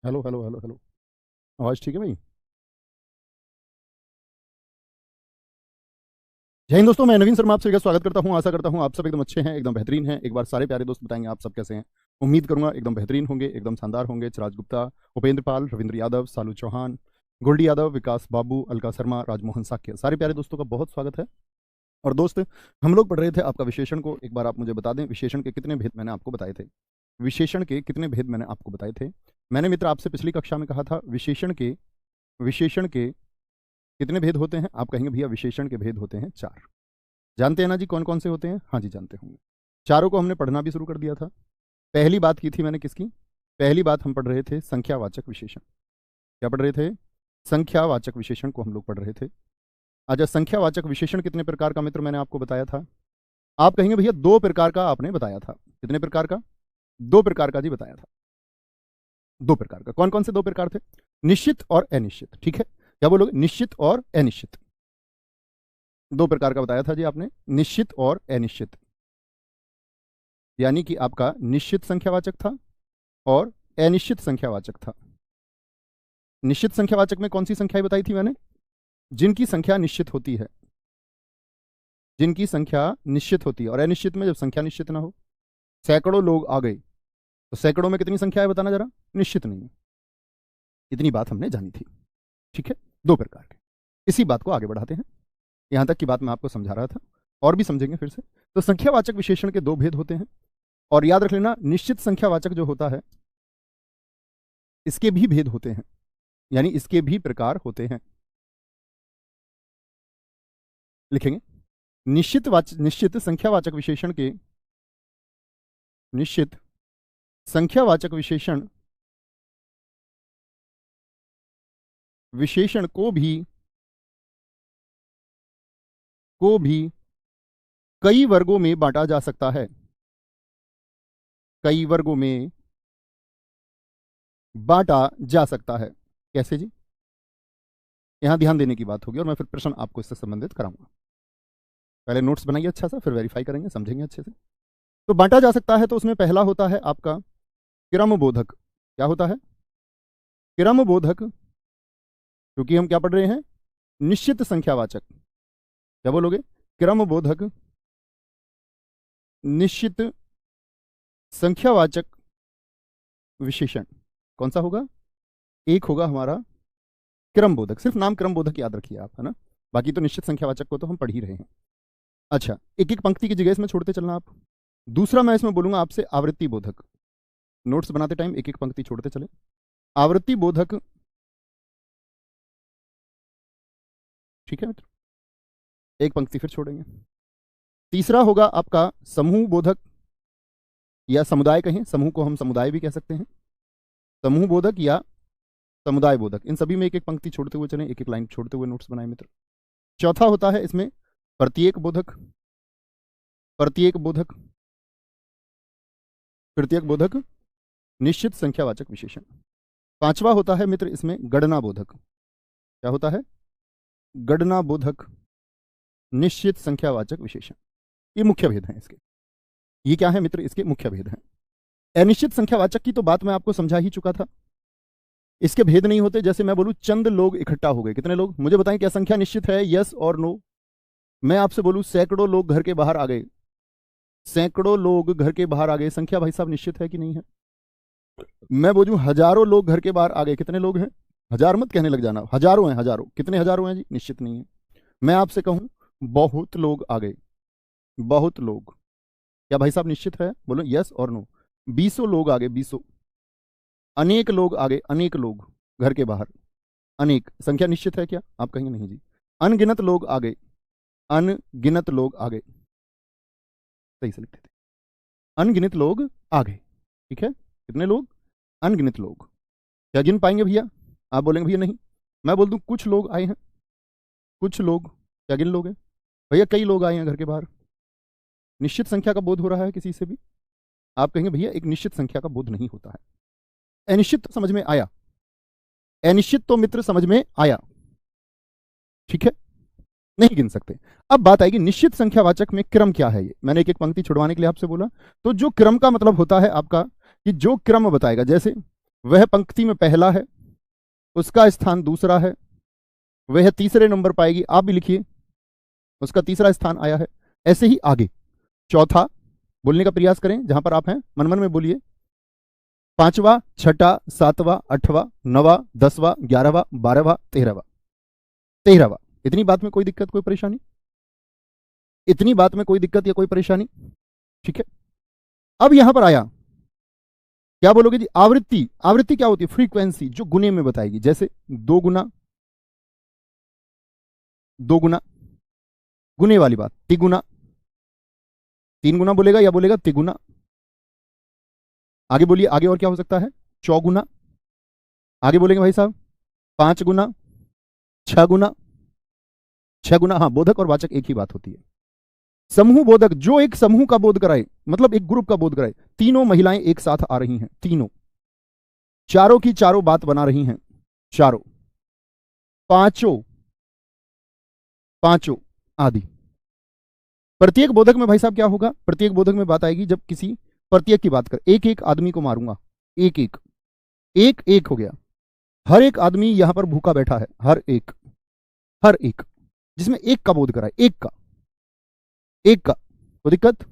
Hello hello hello hello. आवाज ठीक है भाई? जय हिंद दोस्तों, मैं नवीन शर्मा आप सभी का स्वागत करता हूं। आशा करता हूं आप सब एकदम अच्छे हैं, एकदम बेहतरीन हैं। एक बार सारे प्यारे दोस्त बताएंगे आप सब कैसे हैं। उम्मीद करूंगा एकदम बेहतरीन होंगे, एकदम शानदार होंगे। चिराज गुप्ता, उपेंद्र पाल, रविंद्र यादव, सालू चौहान, गोल्डी यादव, विकास बाबू, अलका शर्मा, राजमोहन साक्य, सारे प्यारे दोस्तों का बहुत स्वागत है। और दोस्त, हम लोग पढ़ रहे थे आपका विशेषण को। एक बार आप मुझे बता दें, विशेषण के कितने भेद मैंने आपको बताए थे? विशेषण के कितने भेद मैंने आपको बताए थे? मैंने मित्र आपसे पिछली कक्षा में कहा था विशेषण के कितने भेद होते हैं? आप कहेंगे भैया विशेषण के भेद होते हैं 4। जानते हैं ना जी कौन कौन से होते हैं? हाँ जी, जानते होंगे। चारों को हमने पढ़ना भी शुरू कर दिया था। पहली बात की थी मैंने किसकी? पहली बात हम पढ़ रहे थे संख्यावाचक विशेषण। क्या पढ़ रहे थे? संख्यावाचक विशेषण को हम लोग पढ़ रहे थे। अच्छा, संख्यावाचक विशेषण कितने प्रकार का मित्र मैंने आपको बताया था? आप कहेंगे भैया 2 प्रकार का आपने बताया था। कितने प्रकार का? 2 प्रकार का जी बताया था। 2 प्रकार का। कौन कौन से 2 प्रकार थे? निश्चित और अनिश्चित। ठीक है, क्या बोलोगे? निश्चित और अनिश्चित। 2 प्रकार का बताया था जी आपने, निश्चित और अनिश्चित। यानी कि आपका निश्चित संख्यावाचक था और अनिश्चित संख्यावाचक था। निश्चित संख्यावाचक में कौन सी संख्याएं बताई थी मैंने? जिनकी संख्या निश्चित होती है, जिनकी संख्या निश्चित होती है। और अनिश्चित में जब संख्या निश्चित ना हो, सैकड़ों लोग आ गए तो सैकड़ों में कितनी संख्या है बताना जरा? निश्चित नहीं है। इतनी बात हमने जानी थी। ठीक है, 2 प्रकार के। इसी बात को आगे बढ़ाते हैं। यहां तक की बात मैं आपको समझा रहा था, और भी समझेंगे फिर से। तो संख्यावाचक विशेषण के 2 भेद होते हैं। और याद रख लेना, निश्चित संख्यावाचक जो होता है इसके भी भेद होते हैं, यानी इसके भी प्रकार होते हैं। लिखेंगे निश्चित संख्यावाचक विशेषण के, निश्चित संख्यावाचक विशेषण को भी कई वर्गों में बांटा जा सकता है। कई वर्गों में बांटा जा सकता है। कैसे जी? यहां ध्यान देने की बात होगी और मैं फिर प्रश्न आपको इससे संबंधित कराऊंगा। पहले नोट्स बनाइए अच्छा सा, फिर वेरीफाई करेंगे, समझेंगे अच्छे से। तो बांटा जा सकता है, तो उसमें पहला होता है आपका क्रमबोधक। क्या होता है? क्रमबोधक। क्योंकि हम क्या पढ़ रहे हैं? निश्चित संख्यावाचक। क्या बोलोगे? क्रमबोधक निश्चित संख्यावाचक विशेषण कौन सा होगा? एक होगा हमारा क्रमबोधक। सिर्फ नाम क्रमबोधक याद रखिए आप, है ना। बाकी तो निश्चित संख्यावाचक को तो हम पढ़ ही रहे हैं। अच्छा, एक एक पंक्ति की जगह इसमें छोड़ते चलना आप। दूसरा मैं इसमें बोलूंगा आपसे आवृत्ति बोधक। नोट्स बनाते टाइम एक एक पंक्ति छोड़ते चले। आवृत्ति बोधक। ठीक है मित्र, एक पंक्ति फिर छोड़ेंगे। तीसरा होगा आपका समूह बोधक, या समुदाय कहें, समूह को हम समुदाय भी कह सकते हैं। समूह बोधक या समुदाय बोधक, इन सभी में एक एक पंक्ति छोड़ते हुए चलें, एक एक लाइन छोड़ते हुए नोट्स बनाए मित्र। चौथा होता है इसमें प्रत्येक बोधक। प्रत्येक बोधक, प्रत्येक बोधक निश्चित संख्यावाचक विशेषण। पांचवा होता है मित्र इसमें गणना बोधक। क्या होता है? गणना बोधक निश्चित संख्यावाचक विशेषण। ये मुख्य भेद हैं इसके। ये क्या है मित्र? इसके मुख्य भेद हैं। अनिश्चित संख्यावाचक की तो बात मैं आपको समझा ही चुका था। इसके भेद नहीं होते। जैसे मैं बोलूं चंद लोग इकट्ठा हो गए, कितने लोग? मुझे बताएं क्या संख्या निश्चित है? यस और नो। मैं आपसे बोलूं सैकड़ों लोग घर के बाहर आ गए, सैकड़ों लोग घर के बाहर आ गए, संख्या भाई साहब निश्चित है कि नहीं है? मैं बोलूं हजारों लोग घर के बाहर आ गए, कितने लोग हैं? हजार मत कहने लग जाना, हजारों हैं। हजारों, कितने हजारों हैं जी? निश्चित नहीं है। मैं आपसे कहूं बहुत लोग आ गए, बहुत लोग, क्या भाई साहब निश्चित है? बोलो यस और नो। 20 लोग आ गए, 20। अनेक लोग आ गए, अनेक लोग घर के बाहर, अनेक, संख्या निश्चित है क्या? आप कहेंगे नहीं जी। अनगिनत लोग आ गए, अनगिनत लोग आ गए, सही से लिखते थे, अनगिनत लोग आ गए। ठीक है, कितने लोग? अनगिनत लोग। क्या गिन पाएंगे भैया? आप बोलेंगे भैया नहीं। मैं बोल दूं कुछ लोग आए हैं, कुछ लोग, क्या गिन लोगे? भैया कई लोग आए हैं घर के बाहर। निश्चित संख्या का बोध हो रहा है किसी से भी? आप कहेंगे भैया एक निश्चित संख्या का बोध नहीं होता है। अनिश्चित तो समझ में आया, अनिश्चित तो मित्र समझ में आया। ठीक है, नहीं गिन सकते। अब बात आएगी निश्चित संख्यावाचक में क्रम क्या है। ये मैंने एक एक पंक्ति छुड़वाने के लिए आपसे बोला। तो जो क्रम का मतलब होता है आपका, कि जो क्रम बताएगा, जैसे वह पंक्ति में पहला है, उसका स्थान दूसरा है, वह तीसरे नंबर पाएगी, आप भी लिखिए, उसका तीसरा स्थान आया है। ऐसे ही आगे चौथा बोलने का प्रयास करें, जहां पर आप हैं मन मन में बोलिए। पांचवा, छठा, सातवां, आठवां, नवा, 10वां, 11वां, 12वां, 13वां, 13वां। इतनी बात में कोई दिक्कत, कोई परेशानी? इतनी बात में कोई दिक्कत या कोई परेशानी? ठीक है। अब यहां पर आया, क्या बोलोगे जी? आवृत्ति। आवृत्ति क्या होती है? फ्रीक्वेंसी, जो गुने में बताएगी। जैसे 2 गुना, 2 गुना, गुने वाली बात। तिगुना, 3 गुना बोलेगा या बोलेगा तिगुना? आगे बोलिए, आगे और क्या हो सकता है? चौगुना। आगे बोलेंगे भाई साहब 5 गुना, 6 गुना, 6 गुना। हाँ, बोधक और वाचक एक ही बात होती है। समूह बोधक, जो एक समूह का बोध कराए, मतलब एक ग्रुप का बोध कराए। तीनों महिलाएं एक साथ आ रही हैं, तीनों, चारों की चारों बात बना रही हैं, चारों, पांचों, पांचों आदि। प्रत्येक बोधक में भाई साहब क्या होगा? प्रत्येक बोधक में बात आएगी जब किसी प्रत्येक की बात कर, एक एक आदमी को मारूंगा, एक एक, एक एक हो गया। हर एक आदमी यहां पर भूखा बैठा है, हर एक, हर एक, जिसमें एक का बोध कराए, एक का, एक का। कोई दिक्कत?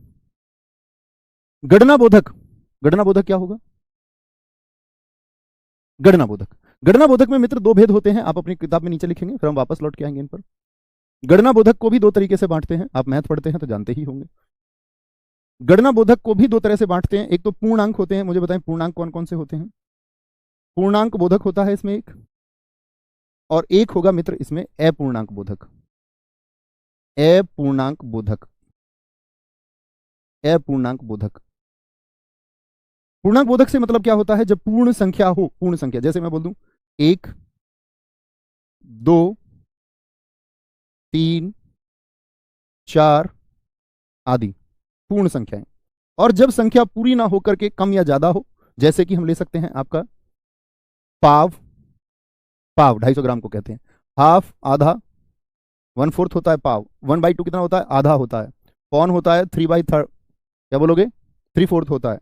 गणना बोधक, गणना बोधक क्या होगा? गणना बोधक, गणना बोधक में मित्र 2 भेद होते हैं, आप अपनी किताब में नीचे लिखेंगे, फिर हम वापस लौट के आएंगे इन पर। गणना बोधक को भी 2 तरीके से बांटते हैं, आप मैथ पढ़ते हैं तो जानते ही होंगे। गणना बोधक को भी 2 तरह से बांटते हैं। एक तो पूर्णांक होते हैं, मुझे बताएं पूर्णांक कौन कौन से होते हैं? पूर्णांक बोधक होता है इसमें एक, और एक होगा मित्र इसमें अपूर्णांक बोधक। अपूर्णांक बोधक, अपूर्णांक बोधक। पूर्णांक बोधक से मतलब क्या होता है? जब पूर्ण संख्या हो, पूर्ण संख्या, जैसे मैं बोल दूं 1, 2, 3, 4 आदि, पूर्ण संख्याएं। और जब संख्या पूरी ना होकर के कम या ज्यादा हो, जैसे कि हम ले सकते हैं आपका पाव, पाव 250 ग्राम को कहते हैं, हाफ आधा, 1/4 होता है पाव, 1/2 कितना होता है? आधा होता है। पौन होता है 3/3, क्या बोलोगे? 3/4 होता है,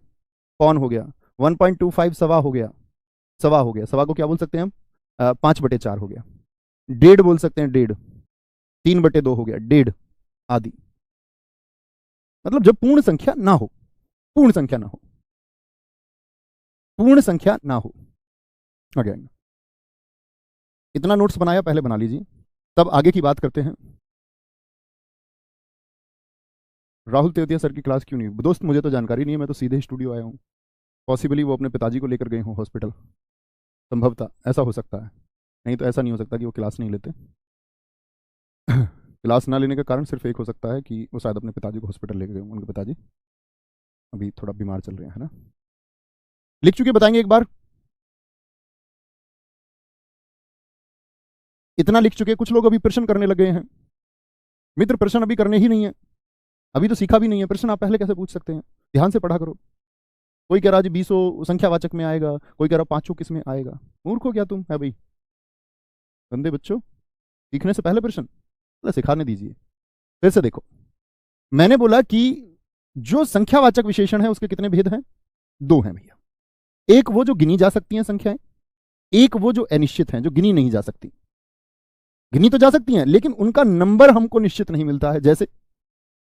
पौन हो गया। 1.25 सवा हो गया, सवा हो गया, सवा को क्या बोल सकते हैं हम? 5/4 हो गया। 1.5 बोल सकते हैं, 1.5, 3/2 हो गया, 1.5 आदि। मतलब जब पूर्ण संख्या ना हो, पूर्ण संख्या ना हो, पूर्ण संख्या ना हो। आगे आएंगे। इतना नोट्स बनाया, पहले बना लीजिए, तब आगे की बात करते हैं। राहुल तेवतिया सर की क्लास क्यों नहीं? दोस्त मुझे तो जानकारी नहीं है, मैं तो सीधे स्टूडियो आया हूँ। पॉसिबली वो अपने पिताजी को लेकर गए हों हॉस्पिटल, संभवतः ऐसा हो सकता है। नहीं तो ऐसा नहीं हो सकता कि वो क्लास नहीं लेते। क्लास ना लेने का कारण सिर्फ एक हो सकता है कि वो शायद अपने पिताजी को हॉस्पिटल लेकर गए हों। उनके पिताजी अभी थोड़ा बीमार चल रहे हैं, है ना? लिख चुके, बताएंगे एक बार? इतना लिख चुके। कुछ लोग अभी प्रश्न करने लगे हैं। मित्र प्रश्न अभी करने ही नहीं है, अभी तो सीखा भी नहीं है। प्रश्न आप पहले कैसे पूछ सकते हैं? ध्यान से पढ़ा करो। कोई कह रहा जी 20 संख्यावाचक में आएगा, कोई कह रहा 5 किस में आएगा। मूर्ख हो क्या तुम? है भाई, गंदे बच्चों, सीखने से पहले प्रश्न सिखाने दीजिए। फिर से देखो, मैंने बोला कि जो संख्यावाचक विशेषण है उसके कितने भेद हैं? 2 हैं भैया। एक वो जो गिनी जा सकती हैं संख्याएं, एक वो जो अनिश्चित हैं, जो गिनी नहीं जा सकती। गिनी तो जा सकती हैं लेकिन उनका नंबर हमको निश्चित नहीं मिलता है। जैसे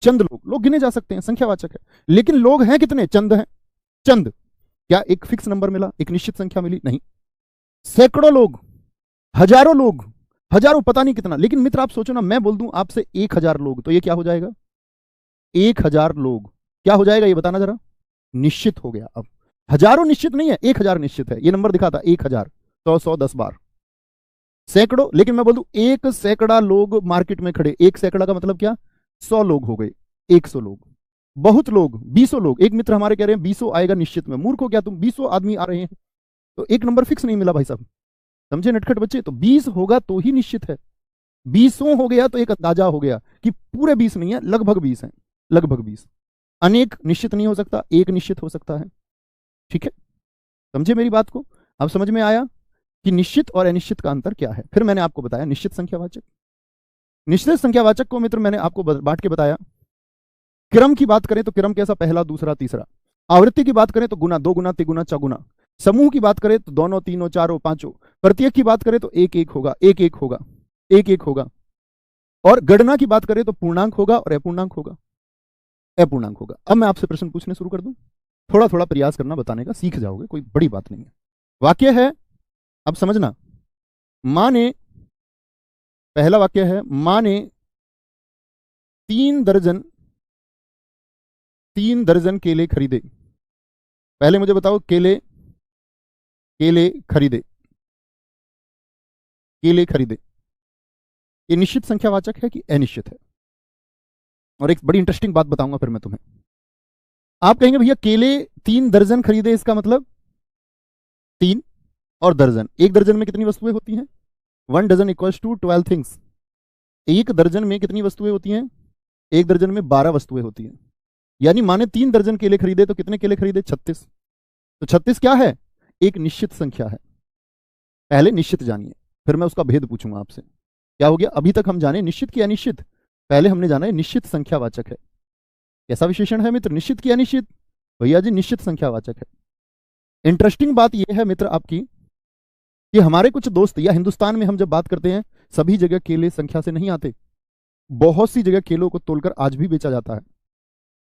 चंद लोग, लोग गिने जा सकते हैं, संख्यावाचक है, लेकिन लोग हैं कितने? चंद हैं, चंद। क्या एक फिक्स नंबर मिला, एक निश्चित संख्या मिली? नहीं। सैकड़ों लोग, हजारों लोग, हजारों, पता नहीं कितना। लेकिन मित्र आप सोचो ना, मैं बोल दूं आपसे 1000 लोग, तो ये क्या हो जाएगा? 1000 लोग क्या हो जाएगा? ये बताना जरा। निश्चित हो गया। अब हजारों निश्चित नहीं है, 1000 निश्चित है। ये नंबर दिखाता 1000, 100, 10 बार, सैकड़ों। लेकिन मैं बोल दूं 1 सैकड़ा लोग मार्केट में खड़े, 1 सैकड़ा का मतलब क्या? 100 लोग हो गए, 100 लोग, बहुत लोग, 200 लोग। एक मित्र हमारे कह रहे हैं 200 आएगा निश्चित में। मूर्ख हो क्या तुम? 200 आदमी आ रहे हैं तो एक नंबर फिक्स नहीं मिला भाई साहब, समझे नटखट बच्चे? तो 20 होगा तो ही निश्चित है। 20 हो गया तो एक अंदाजा हो गया कि पूरे 20 नहीं है, लगभग 20 है, लगभग 20। अनेक निश्चित नहीं हो सकता, एक निश्चित हो सकता है। ठीक है, समझे मेरी बात को? अब समझ में आया कि निश्चित और अनिश्चित का अंतर क्या है। फिर मैंने आपको बताया निश्चित संख्यावाचक, निश्चित संख्यावाचक को मित्र मैंने आपको बांट के बताया। क्रम की बात करें तो क्रम कैसा? पहला, दूसरा, तीसरा। आवृत्ति की बात करें तो गुना, 2 गुना, 3 गुना, 4 गुना। समूह की बात करें तो दोनों, तीनों, चारों, पांचों। प्रत्येक की बात करें तो एक एक होगा, एक एक होगा, एक एक होगा। और गणना की बात करें तो पूर्णांक होगा और अपूर्णांक होगा, अपूर्णांक होगा। अब मैं आपसे प्रश्न पूछने शुरू कर दूं, थोड़ा थोड़ा प्रयास करना बताने का, सीख जाओगे, कोई बड़ी बात नहीं है। वाक्य है, अब समझना। मां ने, पहला वाक्य है, मां ने 3 दर्जन केले खरीदे। पहले मुझे बताओ, केले केले खरीदे, केले खरीदे, ये निश्चित संख्यावाचक है कि अनिश्चित है? और एक बड़ी इंटरेस्टिंग बात बताऊंगा फिर मैं तुम्हें। आप कहेंगे भैया केले 3 दर्जन खरीदे, इसका मतलब 3 और दर्जन, एक दर्जन में कितनी वस्तुएं होती हैं? 1 डजन इक्वल्स टू 12 थिंग्स। एक दर्जन में कितनी वस्तुएं होती हैं? एक दर्जन में 12 वस्तुएं होती हैं। यानी माने 3 दर्जन केले खरीदे तो कितने केले खरीदे? 36। तो 36 क्या है? एक निश्चित संख्या है। पहले निश्चित जानिए, फिर मैं उसका भेद पूछूंगा आपसे। क्या हो गया? अभी तक हम जाने निश्चित की अनिश्चित, पहले हमने जाना है निश्चित संख्यावाचक है। कैसा विशेषण है मित्र? निश्चित की अनिश्चित? भैया जी निश्चित संख्यावाचक है। इंटरेस्टिंग बात यह है मित्र आपकी कि हमारे कुछ दोस्त, या हिंदुस्तान में हम जब बात करते हैं, सभी जगह केले संख्या से नहीं आते। बहुत सी जगह केलों को तोलकर आज भी बेचा जाता है।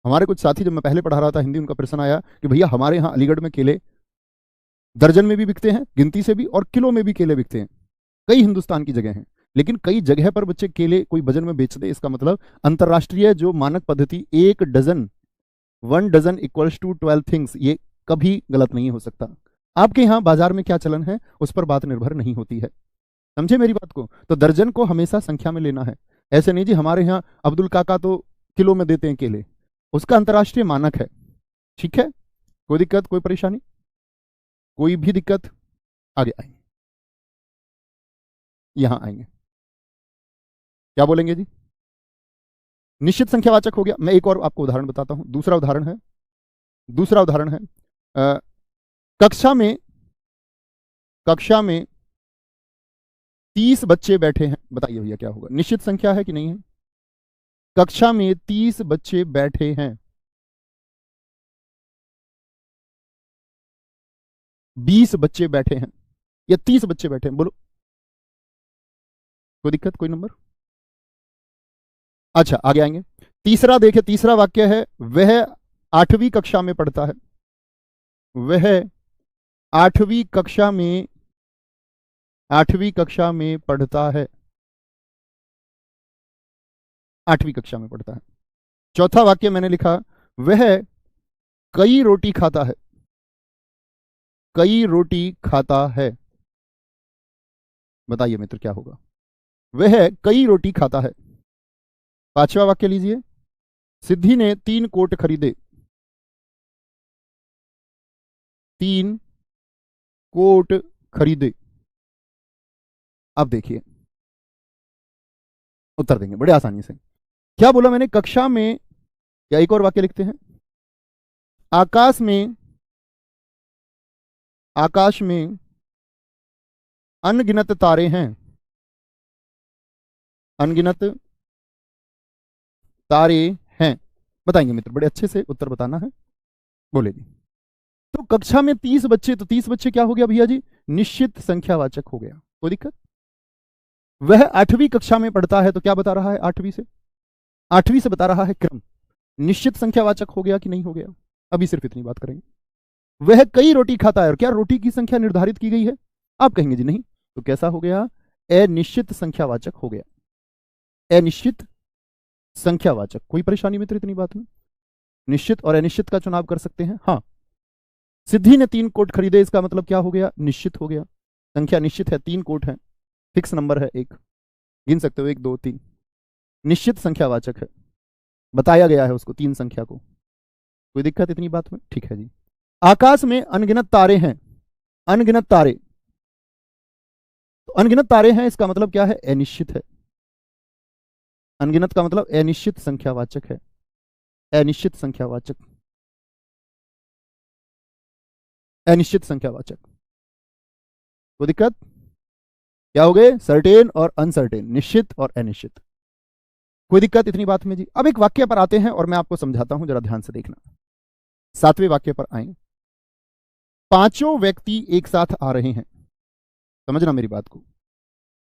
हमारे कुछ साथी, जब मैं पहले पढ़ा रहा था हिंदी, उनका प्रश्न आया कि भैया हमारे यहाँ अलीगढ़ में केले दर्जन में भी बिकते हैं, गिनती से भी, और किलो में भी केले बिकते हैं। कई हिंदुस्तान की जगह हैं, लेकिन कई जगह पर बच्चे केले कोई वजन में बेचते। इसका मतलब अंतरराष्ट्रीय जो मानक पद्धति 1 डजन इक्वल्स टू 12 थिंग्स, ये कभी गलत नहीं हो सकता। आपके यहाँ बाजार में क्या चलन है उस पर बात निर्भर नहीं होती है। समझे मेरी बात को? तो दर्जन को हमेशा संख्या में लेना है। ऐसे नहीं जी हमारे यहाँ अब्दुल काका तो किलो में देते हैं केले, उसका अंतरराष्ट्रीय मानक है। ठीक है, कोई दिक्कत, कोई परेशानी, कोई भी दिक्कत? आगे आएंगे, यहां आएंगे, क्या बोलेंगे जी? निश्चित संख्यावाचक हो गया। मैं एक और आपको उदाहरण बताता हूं। दूसरा उदाहरण है अ, कक्षा में 30 बच्चे बैठे हैं। बताइए भैया क्या होगा? निश्चित संख्या है कि नहीं है? कक्षा में 30 बच्चे बैठे हैं, 20 बच्चे बैठे हैं, या 30 बच्चे बैठे हैं? बोलो, कोई दिक्कत, कोई नंबर? अच्छा, आगे आएंगे। तीसरा देखिए, तीसरा वाक्य है, वह 8वीं कक्षा में पढ़ता है। वह 8वीं कक्षा में 8वीं कक्षा में पढ़ता है, 8वीं कक्षा में पढ़ता है। चौथा वाक्य मैंने लिखा, वह कई रोटी खाता है, कई रोटी खाता है। बताइए मित्र क्या होगा? वह कई रोटी खाता है। पांचवा वाक्य लीजिए, सिद्धि ने 3 कोट खरीदे, 3 कोट खरीदे। अब देखिए, उत्तर देंगे बड़े आसानी से। क्या बोला मैंने? कक्षा में, या एक और वाक्य लिखते हैं, आकाश में अनगिनत तारे हैं, अनगिनत तारे हैं। बताएंगे मित्र, बड़े अच्छे से उत्तर बताना है। बोले जी। तो कक्षा में 30 बच्चे, तो 30 बच्चे क्या हो गया भैया जी? निश्चित संख्यावाचक हो गया। कोई दिक्कत? वह 8वीं कक्षा में पढ़ता है, तो क्या बता रहा है? 8वीं से बता रहा है क्रम। निश्चित संख्यावाचक हो गया कि नहीं हो गया? अभी सिर्फ इतनी बात करेंगे। वह कई रोटी खाता है, और क्या रोटी की संख्या निर्धारित की गई है? आप कहेंगे जी नहीं, तो कैसा हो गया? अनिश्चित संख्यावाचक हो गया, अनिश्चित संख्यावाचक। कोई परेशानी मित्र इतनी बात में? निश्चित और अनिश्चित का चुनाव कर सकते हैं। हाँ, सिद्धि ने 3 कोट खरीदे, इसका मतलब क्या हो गया? निश्चित हो गया। संख्या निश्चित है, 3 कोट है, फिक्स नंबर है, एक गिन सकते हो, 1 2 3, निश्चित संख्यावाचक है, बताया गया है उसको 3 संख्या को। कोई दिक्कत इतनी बात में? ठीक है जी। आकाश में अनगिनत तारे हैं, अनगिनत तारे, तो अनगिनत तारे हैं, इसका मतलब क्या है? अनिश्चित है। अनगिनत का मतलब अनिश्चित संख्यावाचक है, अनिश्चित संख्यावाचक, अनिश्चित संख्यावाचक। कोई दिक्कत? क्या हो गए? सर्टेन और अनसर्टेन, निश्चित और अनिश्चित। कोई दिक्कत इतनी बात में जी? अब एक वाक्य पर आते हैं और मैं आपको समझाता हूं, जरा ध्यान से देखना। 7वें वाक्य पर आए। पांचों व्यक्ति एक साथ आ रहे हैं, समझना मेरी बात को,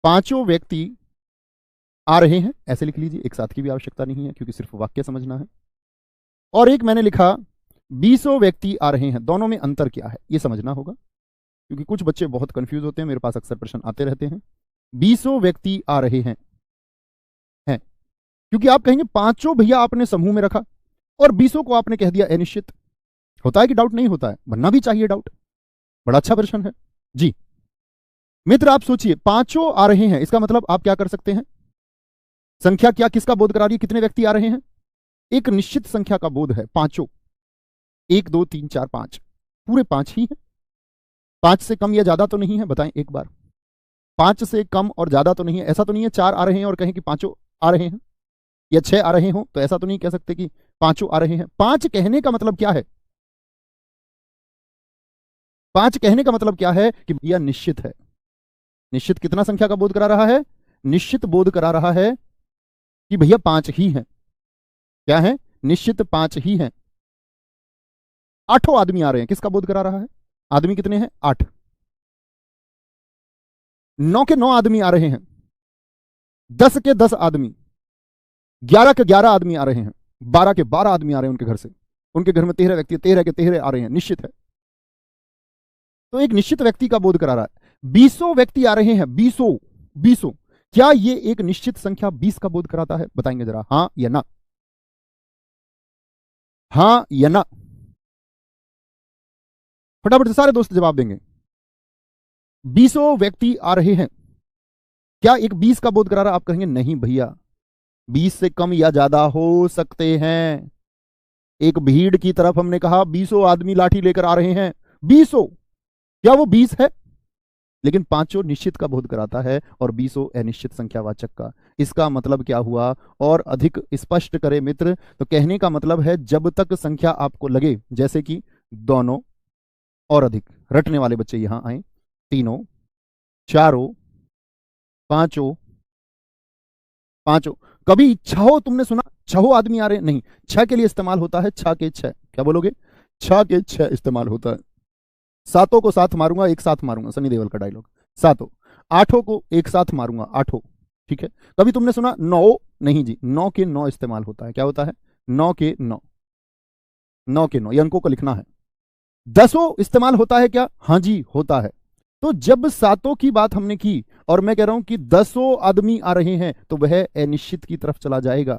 पांचों व्यक्ति आ रहे हैं ऐसे लिख लीजिए, एक साथ की भी आवश्यकता नहीं है क्योंकि सिर्फ वाक्य समझना है। और एक मैंने लिखा 20 व्यक्ति आ रहे हैं, दोनों में अंतर क्या है ये समझना होगा क्योंकि कुछ बच्चे बहुत कंफ्यूज होते हैं, मेरे पास अक्सर प्रश्न आते रहते हैं। 20 व्यक्ति आ रहे हैं क्योंकि आप कहेंगे पांचों भैया आपने समूह में रखा और 20 को आपने कह दिया अनिश्चित। होता है कि डाउट नहीं होता है, बनना भी चाहिए डाउट, बड़ा अच्छा प्रश्न है जी। मित्र आप सोचिए, पांचों आ रहे हैं, इसका मतलब आप क्या कर सकते हैं, संख्या क्या किसका बोध करा रही है, कितने व्यक्ति आ रहे हैं, एक निश्चित संख्या का बोध है, पांचों, 1 2 3 4 5, पूरे 5 ही हैं। 5 से कम या ज्यादा तो नहीं है, बताएं एक बार, 5 से कम और ज्यादा तो नहीं है, ऐसा तो नहीं है 4 आ रहे हैं और कहें कि पांचों आ रहे हैं, या 6 आ रहे हो तो ऐसा तो नहीं कह सकते कि पांचों आ रहे हैं। 5 कहने का मतलब क्या है, 5 कहने का मतलब क्या है कि भैया निश्चित है। निश्चित कितना संख्या का बोध करा रहा है, निश्चित बोध करा रहा है कि भैया 5 ही हैं। क्या है, निश्चित 5 ही हैं। 8 आदमी आ रहे हैं, किसका बोध करा रहा है, आदमी कितने हैं 8। 9 के 9 आदमी आ रहे हैं, 10 के 10 आदमी, 11 के 11 आदमी आ रहे हैं, 12 के 12 आदमी आ रहे हैं उनके घर से, उनके घर में 13 व्यक्ति, 13 के 13 आ रहे हैं, निश्चित है। तो एक निश्चित व्यक्ति का बोध करा रहा है। 20 व्यक्ति आ रहे हैं, 20 क्या ये एक निश्चित संख्या 20 का बोध कराता है, बताएंगे जरा, हां या ना, हां या ना, फटाफट से सारे दोस्त जवाब देंगे। 20 व्यक्ति आ रहे हैं, क्या एक 20 का बोध करा रहा है, आप कहेंगे नहीं भैया 20 से कम या ज्यादा हो सकते हैं। एक भीड़ की तरफ हमने कहा 20 आदमी लाठी लेकर आ रहे हैं, 20, क्या वो 20 है, लेकिन 5 निश्चित का बोध कराता है और 20 अनिश्चित संख्यावाचक का। इसका मतलब क्या हुआ, और अधिक स्पष्ट करे मित्र, तो कहने का मतलब है जब तक संख्या आपको लगे, जैसे कि दोनों और अधिक, रटने वाले बच्चे यहां आए, 3 4 5, कभी 6 तुमने सुना 6 आदमी आ रहे हैं, नहीं, 6 के लिए इस्तेमाल होता है 6 के 6, क्या बोलोगे, 6 के 6 इस्तेमाल होता है। 7 को साथ मारूंगा, एक साथ मारूंगा, सनी देओल का डायलॉग, 7, 8 को एक साथ मारूंगा, 8, ठीक है। कभी तुमने सुना 9, नहीं जी, 9 के 9 इस्तेमाल होता है, क्या होता है, 9 के 9, 9 के 9, ये अंकों को लिखना है। 10 इस्तेमाल होता है क्या, हाँ जी होता है। तो जब 7 की बात हमने की और मैं कह रहा हूं कि 10 आदमी आ रहे हैं, तो वह अनिश्चित की तरफ चला जाएगा।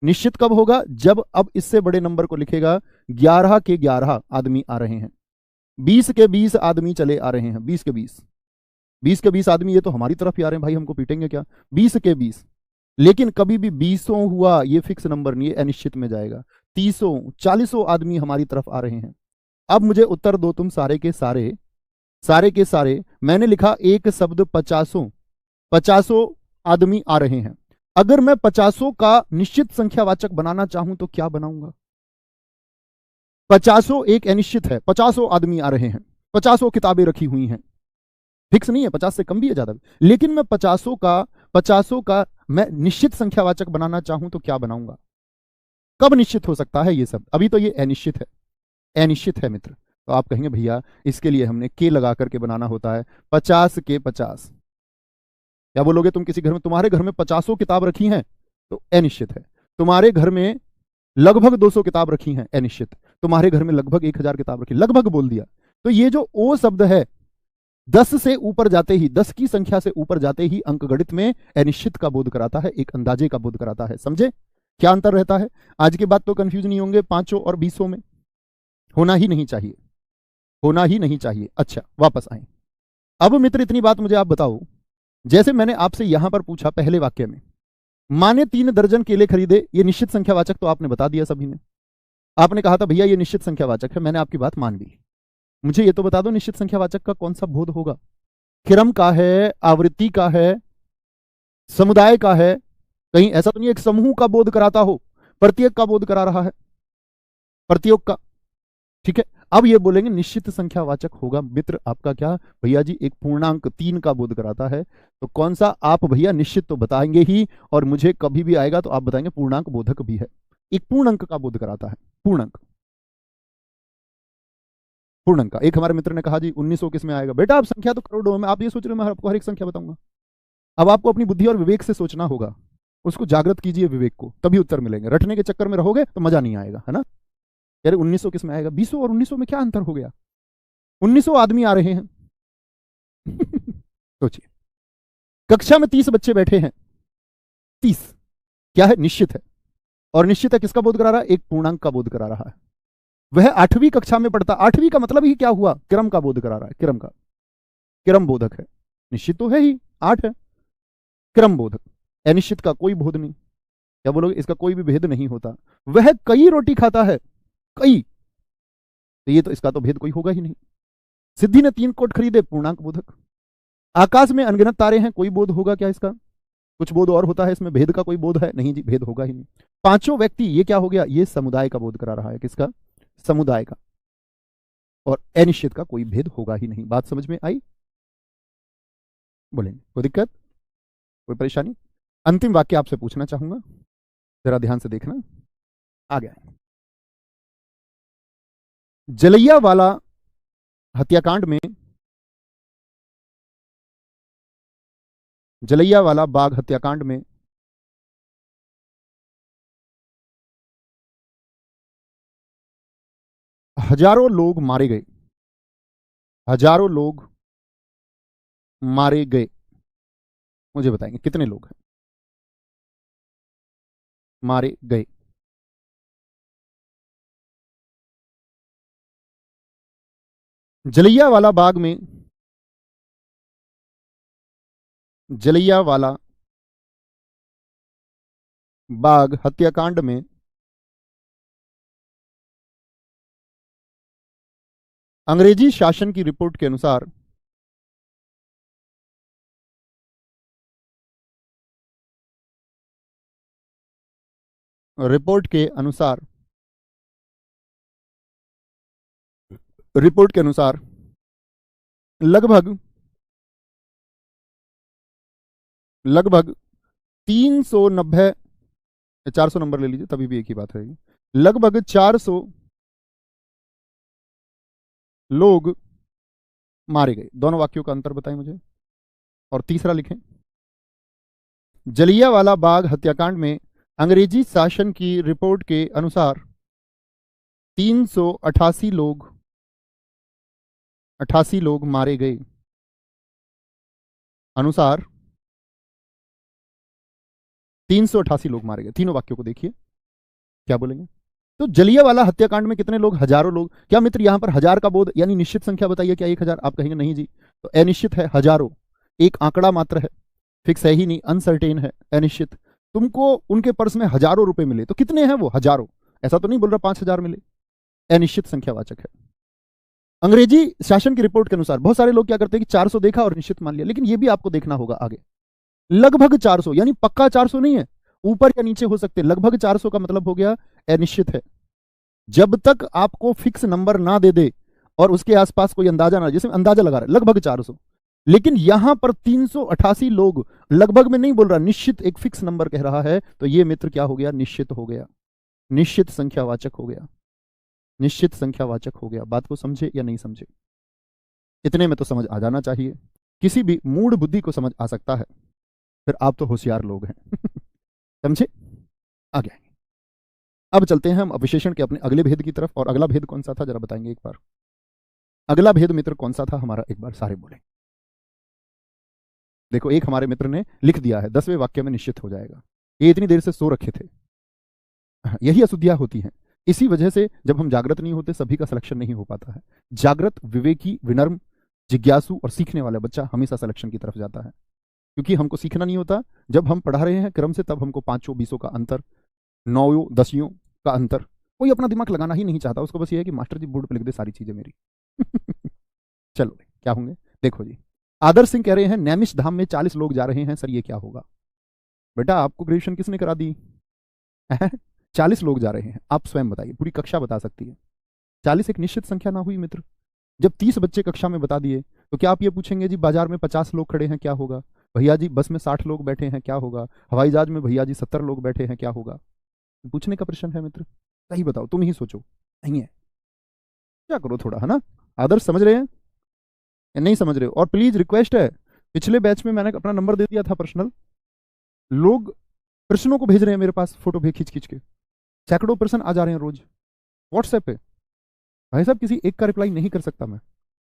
निश्चित कब होगा, जब अब इससे बड़े नंबर को लिखेगा, 11 के 11 आदमी आ रहे हैं, 20 के 20 आदमी चले आ रहे हैं, 20 के 20 आदमी, ये तो हमारी तरफ ही आ रहे हैं भाई, हमको पीटेंगे क्या, 20 के 20। लेकिन कभी भी 20 हुआ ये फिक्स नंबर नहीं है, अनिश्चित में जाएगा। 30 40 आदमी हमारी तरफ आ रहे हैं। अब मुझे उत्तर दो तुम सारे के सारे, मैंने लिखा एक शब्द 50 आदमी आ रहे हैं। अगर मैं 50 का निश्चित संख्यावाचक बनाना चाहूं तो क्या बनाऊंगा, 50 एक अनिश्चित है, 50 आदमी आ रहे हैं, 50 किताबें रखी हुई हैं, फिक्स नहीं है, 50 से कम भी है ज्यादा भी, लेकिन मैं 50 का मैं निश्चित संख्यावाचक बनाना चाहूं तो क्या बनाऊंगा, कब निश्चित हो सकता है ये सब, अभी तो ये अनिश्चित है मित्र। तो आप कहेंगे भैया इसके लिए हमने के लगा करके बनाना होता है, 50 के 50। क्या बोलोगे तुम, किसी घर में, तुम्हारे घर में 50 किताब रखी हैं तो अनिश्चित है। तुम्हारे घर में लगभग 200 किताब रखी हैं, अनिश्चित। तुम्हारे घर में लगभग 1000 किताब रखी, लगभग बोल दिया। तो ये जो ओ शब्द है, 10 से ऊपर जाते ही, 10 की संख्या से ऊपर जाते ही अंकगणित में अनिश्चित का बोध कराता है, एक अंदाजे का बोध कराता है। समझे क्या अंतर रहता है? आज के बाद तो कंफ्यूज नहीं होंगे 5 और 20 में, होना ही नहीं चाहिए। अच्छा वापस आए। अब मित्र इतनी बात मुझे आप बताओ, जैसे मैंने आपसे यहां पर पूछा पहले वाक्य में, मां ने 3 दर्जन केले खरीदे, ये निश्चित संख्यावाचक तो आपने बता दिया सभी ने। आपने कहा था भैया ये निश्चित संख्यावाचक है, मैंने आपकी बात मान ली। मुझे ये तो बता दो निश्चित संख्यावाचक का कौन सा बोध होगा? क्रम का है, आवृत्ति का है, समुदाय का है? कहीं ऐसा तो नहीं एक समूह का बोध कराता हो, प्रत्येक का बोध करा रहा है, प्रत्येक का। ठीक है, अब ये बोलेंगे निश्चित संख्यावाचक होगा मित्र आपका क्या भैया जी, एक पूर्णांक 3 का बोध कराता है। तो कौन सा आप भैया निश्चित तो बताएंगे ही, और मुझे कभी भी आएगा तो आप बताएंगे पूर्णांक बोधक भी है, एक पूर्णांक का बोध कराता है, पूर्णांक। पूर्णांक का। एक हमारे मित्र ने कहा जी 1900 किस में आएगा? बेटा आप संख्या तो करोड़ों में, आप ये सोच रहे हो मैं आपको हर एक संख्या बताऊंगा। अब आपको अपनी बुद्धि और विवेक से सोचना होगा, उसको जागृत कीजिए विवेक को, तभी उत्तर मिलेंगे। रटने के चक्कर में रहोगे तो मजा नहीं आएगा, है ना। यार 1900 किस में आएगा? 20 और 1900 में क्या अंतर हो गया? 1900 आदमी आ रहे हैं सोचिए, कक्षा में 30 बच्चे बैठे हैं, 30 क्या है? निश्चित है। और निश्चित है किसका बोध करा रहा है? एक पूर्णांक का बोध करा रहा है। वह 8वीं कक्षा में पढ़ता, 8वीं का मतलब ही क्या हुआ? क्रम का बोध करा रहा है, क्रम का, क्रम बोधक है। निश्चित तो है ही, 8 है, क्रम बोधक। अनिश्चित का कोई बोध नहीं, क्या बोलोगे? इसका कोई भी भेद नहीं होता। वह कई रोटी खाता है, कई, तो ये तो इसका तो भेद कोई होगा ही नहीं। सिद्धि ने 3 कोट खरीदे, पूर्णांक बोधक। आकाश में अनगिनत तारे हैं, कोई बोध होगा क्या इसका? कुछ बोध और होता है इसमें, भेद का कोई बोध है नहीं जी, भेद होगा ही नहीं। 5 व्यक्ति, ये क्या हो गया? ये समुदाय का बोध करा रहा है, किसका? समुदाय का। और अनिश्चित का कोई भेद होगा ही नहीं। बात समझ में आई? बोलेंगे कोई दिक्कत, कोई परेशानी? अंतिम वाक्य आपसे पूछना चाहूंगा, जरा ध्यान से देखना। आ गया, जलैया वाला हत्याकांड में, जलैया वाला बाग हत्याकांड में हजारों लोग मारे गए, हजारों लोग मारे गए। मुझे बताएंगे कितने लोग हैं मारे गए? जलैया वाला बाग में, जलैया वाला बाग हत्याकांड में अंग्रेजी शासन की रिपोर्ट के अनुसार रिपोर्ट के अनुसार रिपोर्ट के अनुसार लगभग लगभग 390, 400 नंबर ले लीजिए तभी भी एक ही बात रहेगी, लगभग 400 लोग मारे गए। दोनों वाक्यों का अंतर बताएं मुझे, और तीसरा लिखें। जलियांवाला बाग हत्याकांड में अंग्रेजी शासन की रिपोर्ट के अनुसार 388 लोग 88 लोग मारे गए। अनुसार 388 लोग मारे गए। तीनों वाक्यों को देखिए क्या बोलेंगे। तो जलियांवाला हत्याकांड में कितने लोग? हजारों लोग। क्या मित्र यहां पर हजार का बोध यानी निश्चित संख्या बताइए, क्या 1000? आप कहेंगे नहीं जी, तो अनिश्चित है, हजारों एक आंकड़ा मात्र है, फिक्स है ही नहीं, अनसर्टेन है, अनिश्चित। तुमको उनके पर्स में हजारों रुपए मिले तो कितने हैं वो? हजारों। ऐसा तो नहीं बोल रहा 5000 मिले, अनिश्चित संख्यावाचक है। अंग्रेजी शासन की रिपोर्ट के अनुसार बहुत सारे लोग क्या करते हैं कि 400 देखा और निश्चित मान लिया, लेकिन ये भी आपको देखना होगा आगे। लगभग 400 यानी पक्का 400 नहीं है, ऊपर या नीचे हो सकते। लगभग 400 का मतलब हो गया अनिश्चित है। जब तक आपको फिक्स नंबर ना दे दे और उसके आसपास कोई अंदाजा ना, जैसे अंदाजा लगा रहा है लगभग 400, लेकिन यहां पर 388 लोग लगभग में नहीं बोल रहा, निश्चित एक फिक्स नंबर कह रहा है, तो ये मित्र क्या हो गया? निश्चित हो गया, निश्चित संख्यावाचक हो गया, निश्चित संख्यावाचक हो गया। बात को समझे या नहीं समझे? इतने में तो समझ आ जाना चाहिए, किसी भी मूढ़ बुद्धि को समझ आ सकता है, फिर आप तो होशियार लोग हैं समझे? आ गया। अब चलते हैं हम अविशेषण के अपने अगले भेद की तरफ। और अगला भेद कौन सा था जरा बताएंगे एक बार? अगला भेद मित्र कौन सा था हमारा? एक बार सारे बोले। देखो एक हमारे मित्र ने लिख दिया है 10वें वाक्य में निश्चित हो जाएगा। ये इतनी देर से सो रखे थे। यही अशुद्धियां होती हैं। इसी वजह से जब हम जागृत नहीं होते सभी का सिलेक्शन नहीं हो पाता है। जागृत, विवेकी, विनम्र, जिज्ञासु और सीखने वाला बच्चा हमेशा सिलेक्शन की तरफ जाता है, क्योंकि हमको सीखना नहीं होता। जब हम पढ़ा रहे हैं क्रम से तब हमको 5 20 का अंतर, 9 10 का अंतर, कोई अपना दिमाग लगाना ही नहीं चाहता। उसको बस ये है कि मास्टर जी बोर्ड पे लिख दे सारी चीजें मेरी चलो क्या होंगे देखो जी। आदर्श सिंह कह रहे हैं नैमिष धाम में 40 लोग जा रहे हैं सर, ये क्या होगा? बेटा आपको ग्रेजुएशन किसने करा दी 40 लोग जा रहे हैं, आप स्वयं बताइए, पूरी कक्षा बता सकती है। 40 एक निश्चित संख्या ना हुई मित्र? जब 30 बच्चे कक्षा में बता दिए तो क्या आप ये पूछेंगे जी बाजार में 50 लोग खड़े हैं क्या होगा? भैया जी बस में 60 लोग बैठे हैं क्या होगा? हवाई जहाज में भैया जी 70 लोग बैठे हैं क्या होगा? पूछने का प्रश्न है मित्र, सही बताओ, तुम ही सोचो। नहीं है, क्या करो थोड़ा, है ना? आदर्श समझ रहे हैं या नहीं समझ रहे हो? और प्लीज रिक्वेस्ट है, पिछले बैच में मैंने अपना नंबर दे दिया था पर्सनल, लोग प्रश्नों को भेज रहे हैं मेरे पास फोटो भेज खींच खींच के, सैकड़ों प्रश्न आ जा रहे हैं रोज व्हाट्सएप पे। भाई साहब किसी एक का रिप्लाई नहीं कर सकता मैं,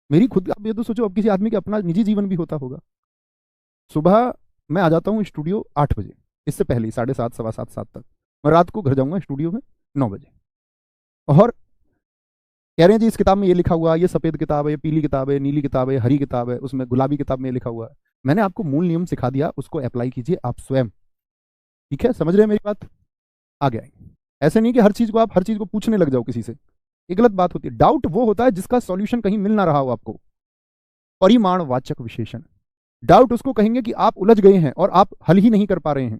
मेरी खुद, आप ये तो सोचो, अब किसी आदमी का अपना निजी जीवन भी होता होगा। सुबह मैं आ जाता हूँ स्टूडियो 8 बजे, इससे पहले 7:30 7:15 7 तक। मैं रात को घर जाऊंगा स्टूडियो में 9 बजे। और कह रहे हैं जी इस किताब में ये लिखा हुआ है, ये सफेद किताब है, ये पीली किताब है, नीली किताब है, हरी किताब है, उसमें गुलाबी किताब में ये लिखा हुआ है। मैंने आपको मूल नियम सिखा दिया, उसको अप्लाई कीजिए आप स्वयं। ठीक है, समझ रहे हैं मेरी बात? आगे आएंगे। ऐसे नहीं कि हर चीज को आप हर चीज को पूछने लग जाओ किसी से, ये गलत बात होती है। डाउट वो होता है जिसका सॉल्यूशन कहीं मिल ना रहा हो आपको। परिमाणवाचक विशेषण, डाउट उसको कहेंगे कि आप उलझ गए हैं और आप हल ही नहीं कर पा रहे हैं।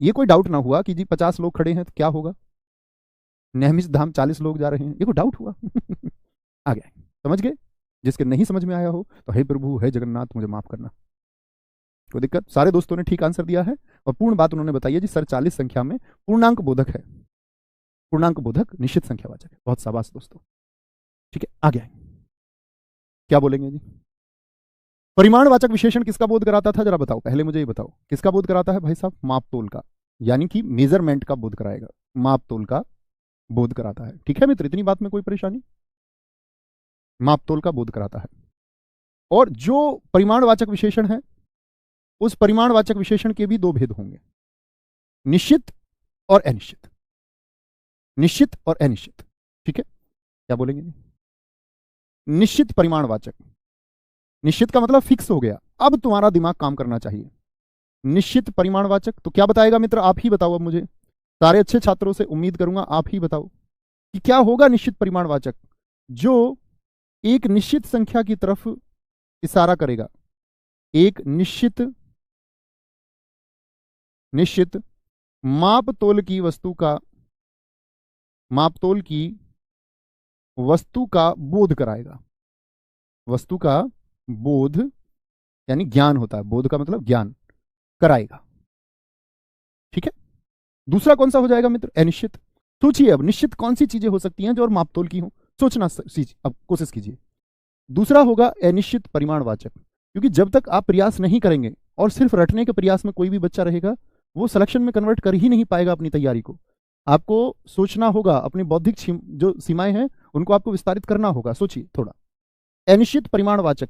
ये कोई डाउट ना हुआ कि जी 50 लोग खड़े हैं तो क्या होगा, नहमिष धाम 40 लोग जा रहे हैं, ये कोई डाउट हुआ? आ गया, समझ गए? जिसके नहीं समझ में आया हो तो हे प्रभु हे जगन्नाथ मुझे माफ करना। कोई दिक्कत? सारे दोस्तों ने ठीक आंसर दिया है और पूर्ण बात उन्होंने बताई है जी। सर 40 संख्या में पूर्णांक बोधक है, पूर्णांक बोधक निश्चित संख्यावाचक है। बहुत शाबाश दोस्तों। ठीक है, आगे आएंगे। क्या बोलेंगे जी? परिमाणवाचक विशेषण किसका बोध कराता था, जरा बताओ, पहले मुझे ये बताओ किसका बोध कराता है भाई साहब? मापतोल का, यानी कि मेजरमेंट का बोध कराएगा, मापतोल का बोध कराता है। ठीक है मित्र, इतनी बात में कोई परेशानी? मापतोल का बोध कराता है। और जो परिमाणवाचक विशेषण है, उस परिमाणवाचक विशेषण के भी दो भेद होंगे, निश्चित और अनिश्चित। निश्चित और अनिश्चित। ठीक है, क्या बोलेंगे जी? निश्चित परिमाणवाचक, निश्चित का मतलब फिक्स हो गया, अब तुम्हारा दिमाग काम करना चाहिए। निश्चित परिमाणवाचक तो क्या बताएगा मित्र? आप ही बताओ। अब मुझे सारे अच्छे छात्रों से उम्मीद करूंगा आप ही बताओ कि क्या होगा निश्चित परिमाणवाचक, जो एक निश्चित संख्या की तरफ इशारा करेगा। एक निश्चित मापतोल की वस्तु का, मापतोल की वस्तु का बोध कराएगा। वस्तु का बोध यानी ज्ञान होता है, बोध का मतलब ज्ञान कराएगा। ठीक है, दूसरा कौन सा हो जाएगा मित्र? अनिश्चित। सोचिए अब निश्चित कौन सी चीजें हो सकती हैं जो और मापतोल की हो, सोचना अब कोशिश कीजिए। दूसरा होगा अनिश्चित परिमाणवाचक, क्योंकि जब तक आप प्रयास नहीं करेंगे और सिर्फ रटने के प्रयास में कोई भी बच्चा रहेगा, वो सिलेक्शन में कन्वर्ट कर ही नहीं पाएगा अपनी तैयारी को। आपको सोचना होगा, अपनी बौद्धिक जो सीमाएं हैं उनको आपको विस्तारित करना होगा। सोचिए थोड़ा, अनिश्चित परिमाणवाचक।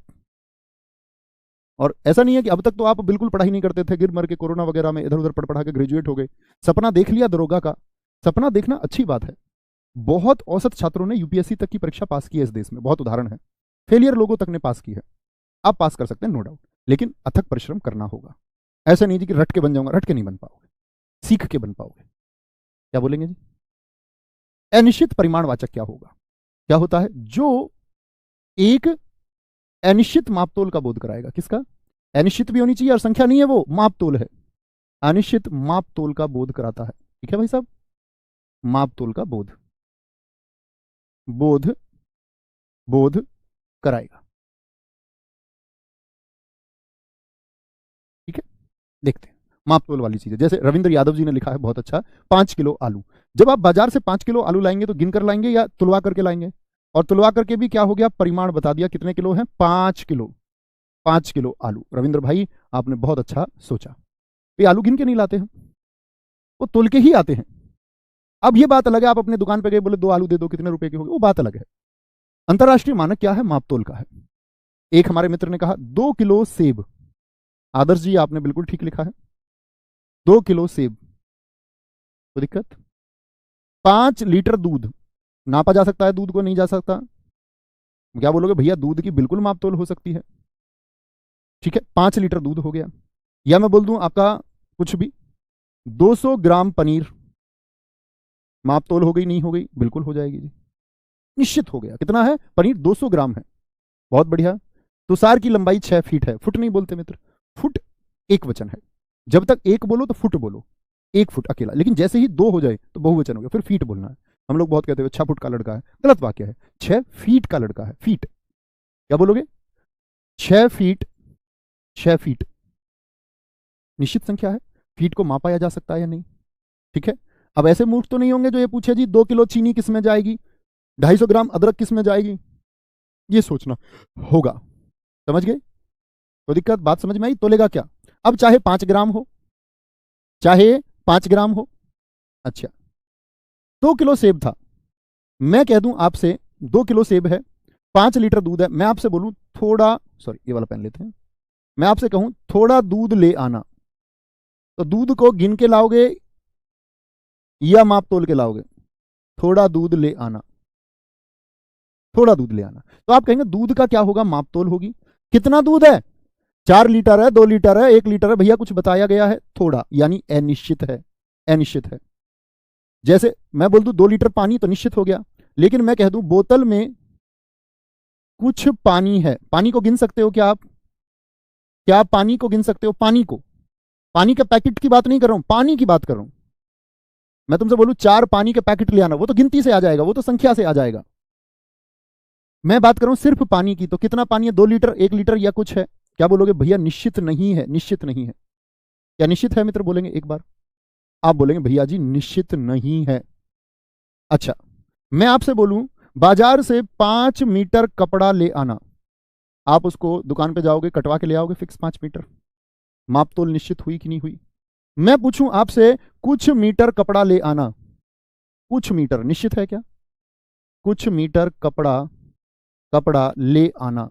और ऐसा नहीं है कि अब तक तो आप बिल्कुल पढ़ाई नहीं करते थे, गिर मर के कोरोना वगैरह में इधर उधर पढ़ पढ़ा के ग्रेजुएट हो गए, सपना देख लिया दरोगा का। सपना देखना अच्छी बात है, बहुत औसत छात्रों ने यूपीएससी तक की परीक्षा पास की है इस देश में, बहुत उदाहरण है। फेलियर लोगों तक ने पास की है, आप पास कर सकते हैं नो डाउट, लेकिन अथक परिश्रम करना होगा। ऐसा नहीं जी कि रट के बन जाऊंगा, रट के नहीं बन पाओगे, सीख के बन पाओगे। क्या बोलेंगे जी? अनिश्चित परिमाणवाचक क्या होगा? क्या होता है? जो एक अनिश्चित मापतोल का बोध कराएगा। किसका? अनिश्चित भी होनी चाहिए और संख्या नहीं है, वो मापतोल है। अनिश्चित मापतोल का बोध कराता है। ठीक है भाई साहब, मापतोल का बोध कराएगा। ठीक है, देखते हैं मापतोल वाली चीजें। जैसे रविंद्र यादव जी ने लिखा है बहुत अच्छा, 5 किलो आलू। जब आप बाजार से 5 किलो आलू लाएंगे तो गिनकर लाएंगे या तुलवा करके लाएंगे? और तुलवा करके भी क्या हो गया, परिमाण बता दिया कितने किलो है, 5 किलो। 5 किलो आलू। रविंद्र भाई आपने बहुत अच्छा सोचा। ये आलू गिन के नहीं लाते हैं, वो तोल के ही आते हैं। अब ये बात अलग है, आप अपने दुकान पे गए, बोले 2 आलू दे दो, कितने रुपए के हो गए, वो बात अलग है। अंतरराष्ट्रीय मानक क्या है? मापतोल का है। एक हमारे मित्र ने कहा 2 किलो सेब। आदर्श जी आपने बिल्कुल ठीक लिखा है, 2 किलो सेब। तो दिक्कत? 5 लीटर दूध नापा जा सकता है, दूध को नहीं जा सकता? क्या बोलोगे भैया, दूध की बिल्कुल मापतोल हो सकती है। ठीक है, 5 लीटर दूध हो गया। या मैं बोल दूं आपका कुछ भी, 200 ग्राम पनीर, मापतोल हो गई नहीं हो गई? बिल्कुल हो जाएगी जी, निश्चित हो गया। कितना है? पनीर 200 ग्राम है। बहुत बढ़िया। तुषार की लंबाई 6 फीट है। फुट नहीं बोलते मित्र, फुट एक वचन है। जब तक एक बोलो तो फुट बोलो, 1 फुट अकेला, लेकिन जैसे ही 2 हो जाए तो बहुवचन हो गया, फिर फीट बोलना है। हम लोग बहुत कहते हैं 6 फुट का लड़का है, गलत वाक्य है, 6 फीट का लड़का है। फीट क्या बोलोगे? 6 फीट। 6 फीट निश्चित संख्या है, फीट को मापा जा सकता है या नहीं? ठीक है, अब ऐसे मूर्ख तो नहीं होंगे जो ये पूछे जी 2 किलो चीनी किस में जाएगी, 250 ग्राम अदरक किस में जाएगी? ये सोचना होगा। समझ गए? तो दिक्कत, बात समझ में आई? तोलेगा क्या? अब चाहे 5 ग्राम हो, चाहे 5 ग्राम हो। अच्छा, 2 किलो सेब था, मैं कह दूं आपसे 2 किलो सेब है, 5 लीटर दूध है, मैं आपसे बोलूं थोड़ा, सॉरी ये वाला पेन लेते हैं, मैं आपसे कहूं थोड़ा दूध ले आना, तो दूध को गिन के लाओगे या माप तोल के लाओगे? थोड़ा दूध ले आना, थोड़ा दूध ले आना। तो आप कहेंगे दूध का क्या होगा? माप तोल होगी। कितना दूध है? 4 लीटर है, 2 लीटर है, 1 लीटर है, भैया कुछ बताया गया है? थोड़ा, यानी अनिश्चित है, अनिश्चित है। जैसे मैं बोल दूं 2 लीटर पानी तो निश्चित हो गया, लेकिन मैं कह दूं बोतल में कुछ पानी है, पानी को गिन सकते हो क्या आप? क्या आप पानी को गिन सकते हो? पानी को, पानी के पैकेट की बात नहीं कर रहा हूं, पानी की बात कर रहा हूं। मैं तुमसे बोलूं 4 पानी के पैकेट ले आना, वो तो गिनती से आ जाएगा, वो तो संख्या से आ जाएगा। मैं बात कर रहा हूं सिर्फ पानी की, तो कितना पानी है? 2 लीटर, 1 लीटर या कुछ है? क्या बोलोगे? भैया निश्चित नहीं है, निश्चित नहीं है। क्या निश्चित है मित्र? बोलेंगे एक बार। आप बोलेंगे भैया जी निश्चित नहीं है। अच्छा, मैं आपसे बोलूं बाजार से 5 मीटर कपड़ा ले आना, आप उसको दुकान पे जाओगे, कटवा के ले आओगे फिक्स 5 मीटर, माप तोल निश्चित हुई कि नहीं हुई? मैं पूछूं आपसे कुछ मीटर कपड़ा ले आना, कुछ मीटर निश्चित है क्या? कुछ मीटर कपड़ा, कपड़ा ले आना,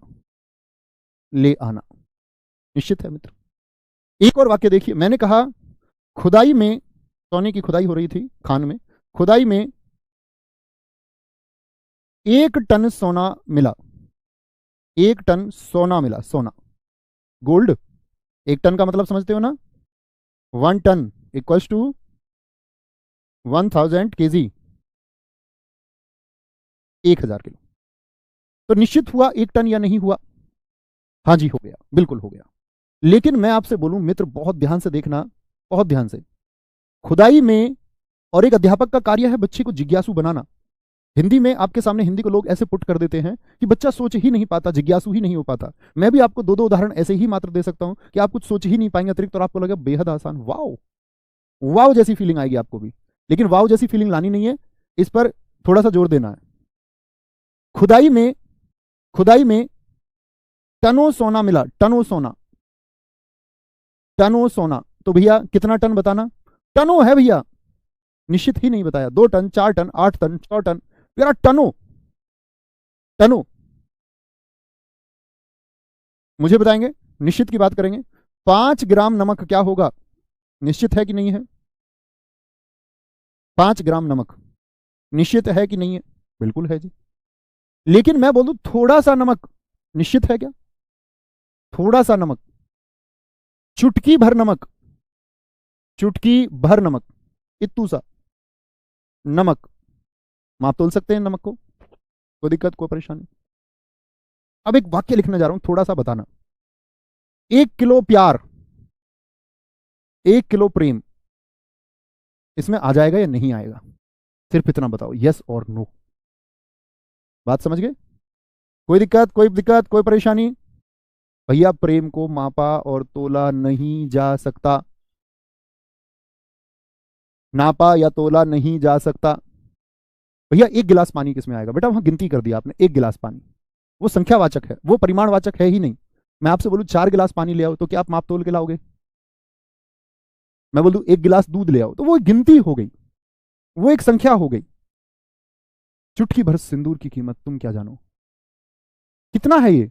ले आना निश्चित है मित्र। एक और वाक्य देखिए, मैंने कहा खुदाई में, सोने की खुदाई हो रही थी खान में, खुदाई में 1 टन सोना मिला, 1 टन सोना मिला, सोना, गोल्ड। 1 टन का मतलब समझते हो ना? 1 ton equals to 1000 kg, 1000 kilo. तो निश्चित हुआ 1 टन या नहीं हुआ? हाँ जी हो गया, बिल्कुल हो गया। लेकिन मैं आपसे बोलूं मित्र, बहुत ध्यान से देखना, बहुत ध्यान से। खुदाई में, और एक अध्यापक का कार्य है बच्चे को जिज्ञासु बनाना। हिंदी में आपके सामने हिंदी को लोग ऐसे पुट कर देते हैं कि बच्चा सोच ही नहीं पाता, जिज्ञासु ही नहीं हो पाता। मैं भी आपको 2-2 उदाहरण ऐसे ही मात्र दे सकता हूं कि आप कुछ सोच ही नहीं पाएंगे अतिरिक्त, और आपको लगेगा बेहद आसान, वाओ वाओ जैसी फीलिंग आएगी आपको भी। लेकिन वाओ जैसी फीलिंग लानी नहीं है, इस पर थोड़ा सा जोर देना है। खुदाई में, खुदाई में टनों सोना मिला, टनों सोना, टनों सोना। तो भैया कितना टन बताना? टनों है भैया, निश्चित ही नहीं बताया। 2 टन, 4 टन, 8 टन, 100 टन, यार टनों, टनों। मुझे बताएंगे, निश्चित की बात करेंगे। 5 ग्राम नमक क्या होगा? निश्चित है कि नहीं है? 5 ग्राम नमक निश्चित है कि नहीं है? बिल्कुल है जी। लेकिन मैं बोल दूं थोड़ा सा नमक, निश्चित है क्या? थोड़ा सा नमक, चुटकी भर नमक, चुटकी भर नमक, इत्तू सा नमक, माप तोल सकते हैं नमक को? कोई दिक्कत, कोई परेशानी? अब एक वाक्य लिखने जा रहा हूं, थोड़ा सा बताना। 1 किलो प्यार, 1 किलो प्रेम, इसमें आ जाएगा या नहीं आएगा? सिर्फ इतना बताओ, यस और नो। बात समझ गए? कोई दिक्कत, कोई दिक्कत, कोई परेशानी? भैया प्रेम को मापा और तोला नहीं जा सकता, नापा या तोला नहीं जा सकता। भैया 1 गिलास पानी किसमें आएगा? बेटा वहां गिनती कर दी आपने, 1 गिलास पानी, वो संख्यावाचक है, वो परिमाणवाचक है ही नहीं। मैं आपसे बोलूं 4 गिलास पानी ले आओ, तो क्या आप माप तोल के लाओगे? मैं बोल दूं 1 गिलास दूध ले आओ, तो वो गिनती हो गई, वो एक संख्या हो गई। चुटकी भर सिंदूर की कीमत तुम क्या जानो? कितना है ये?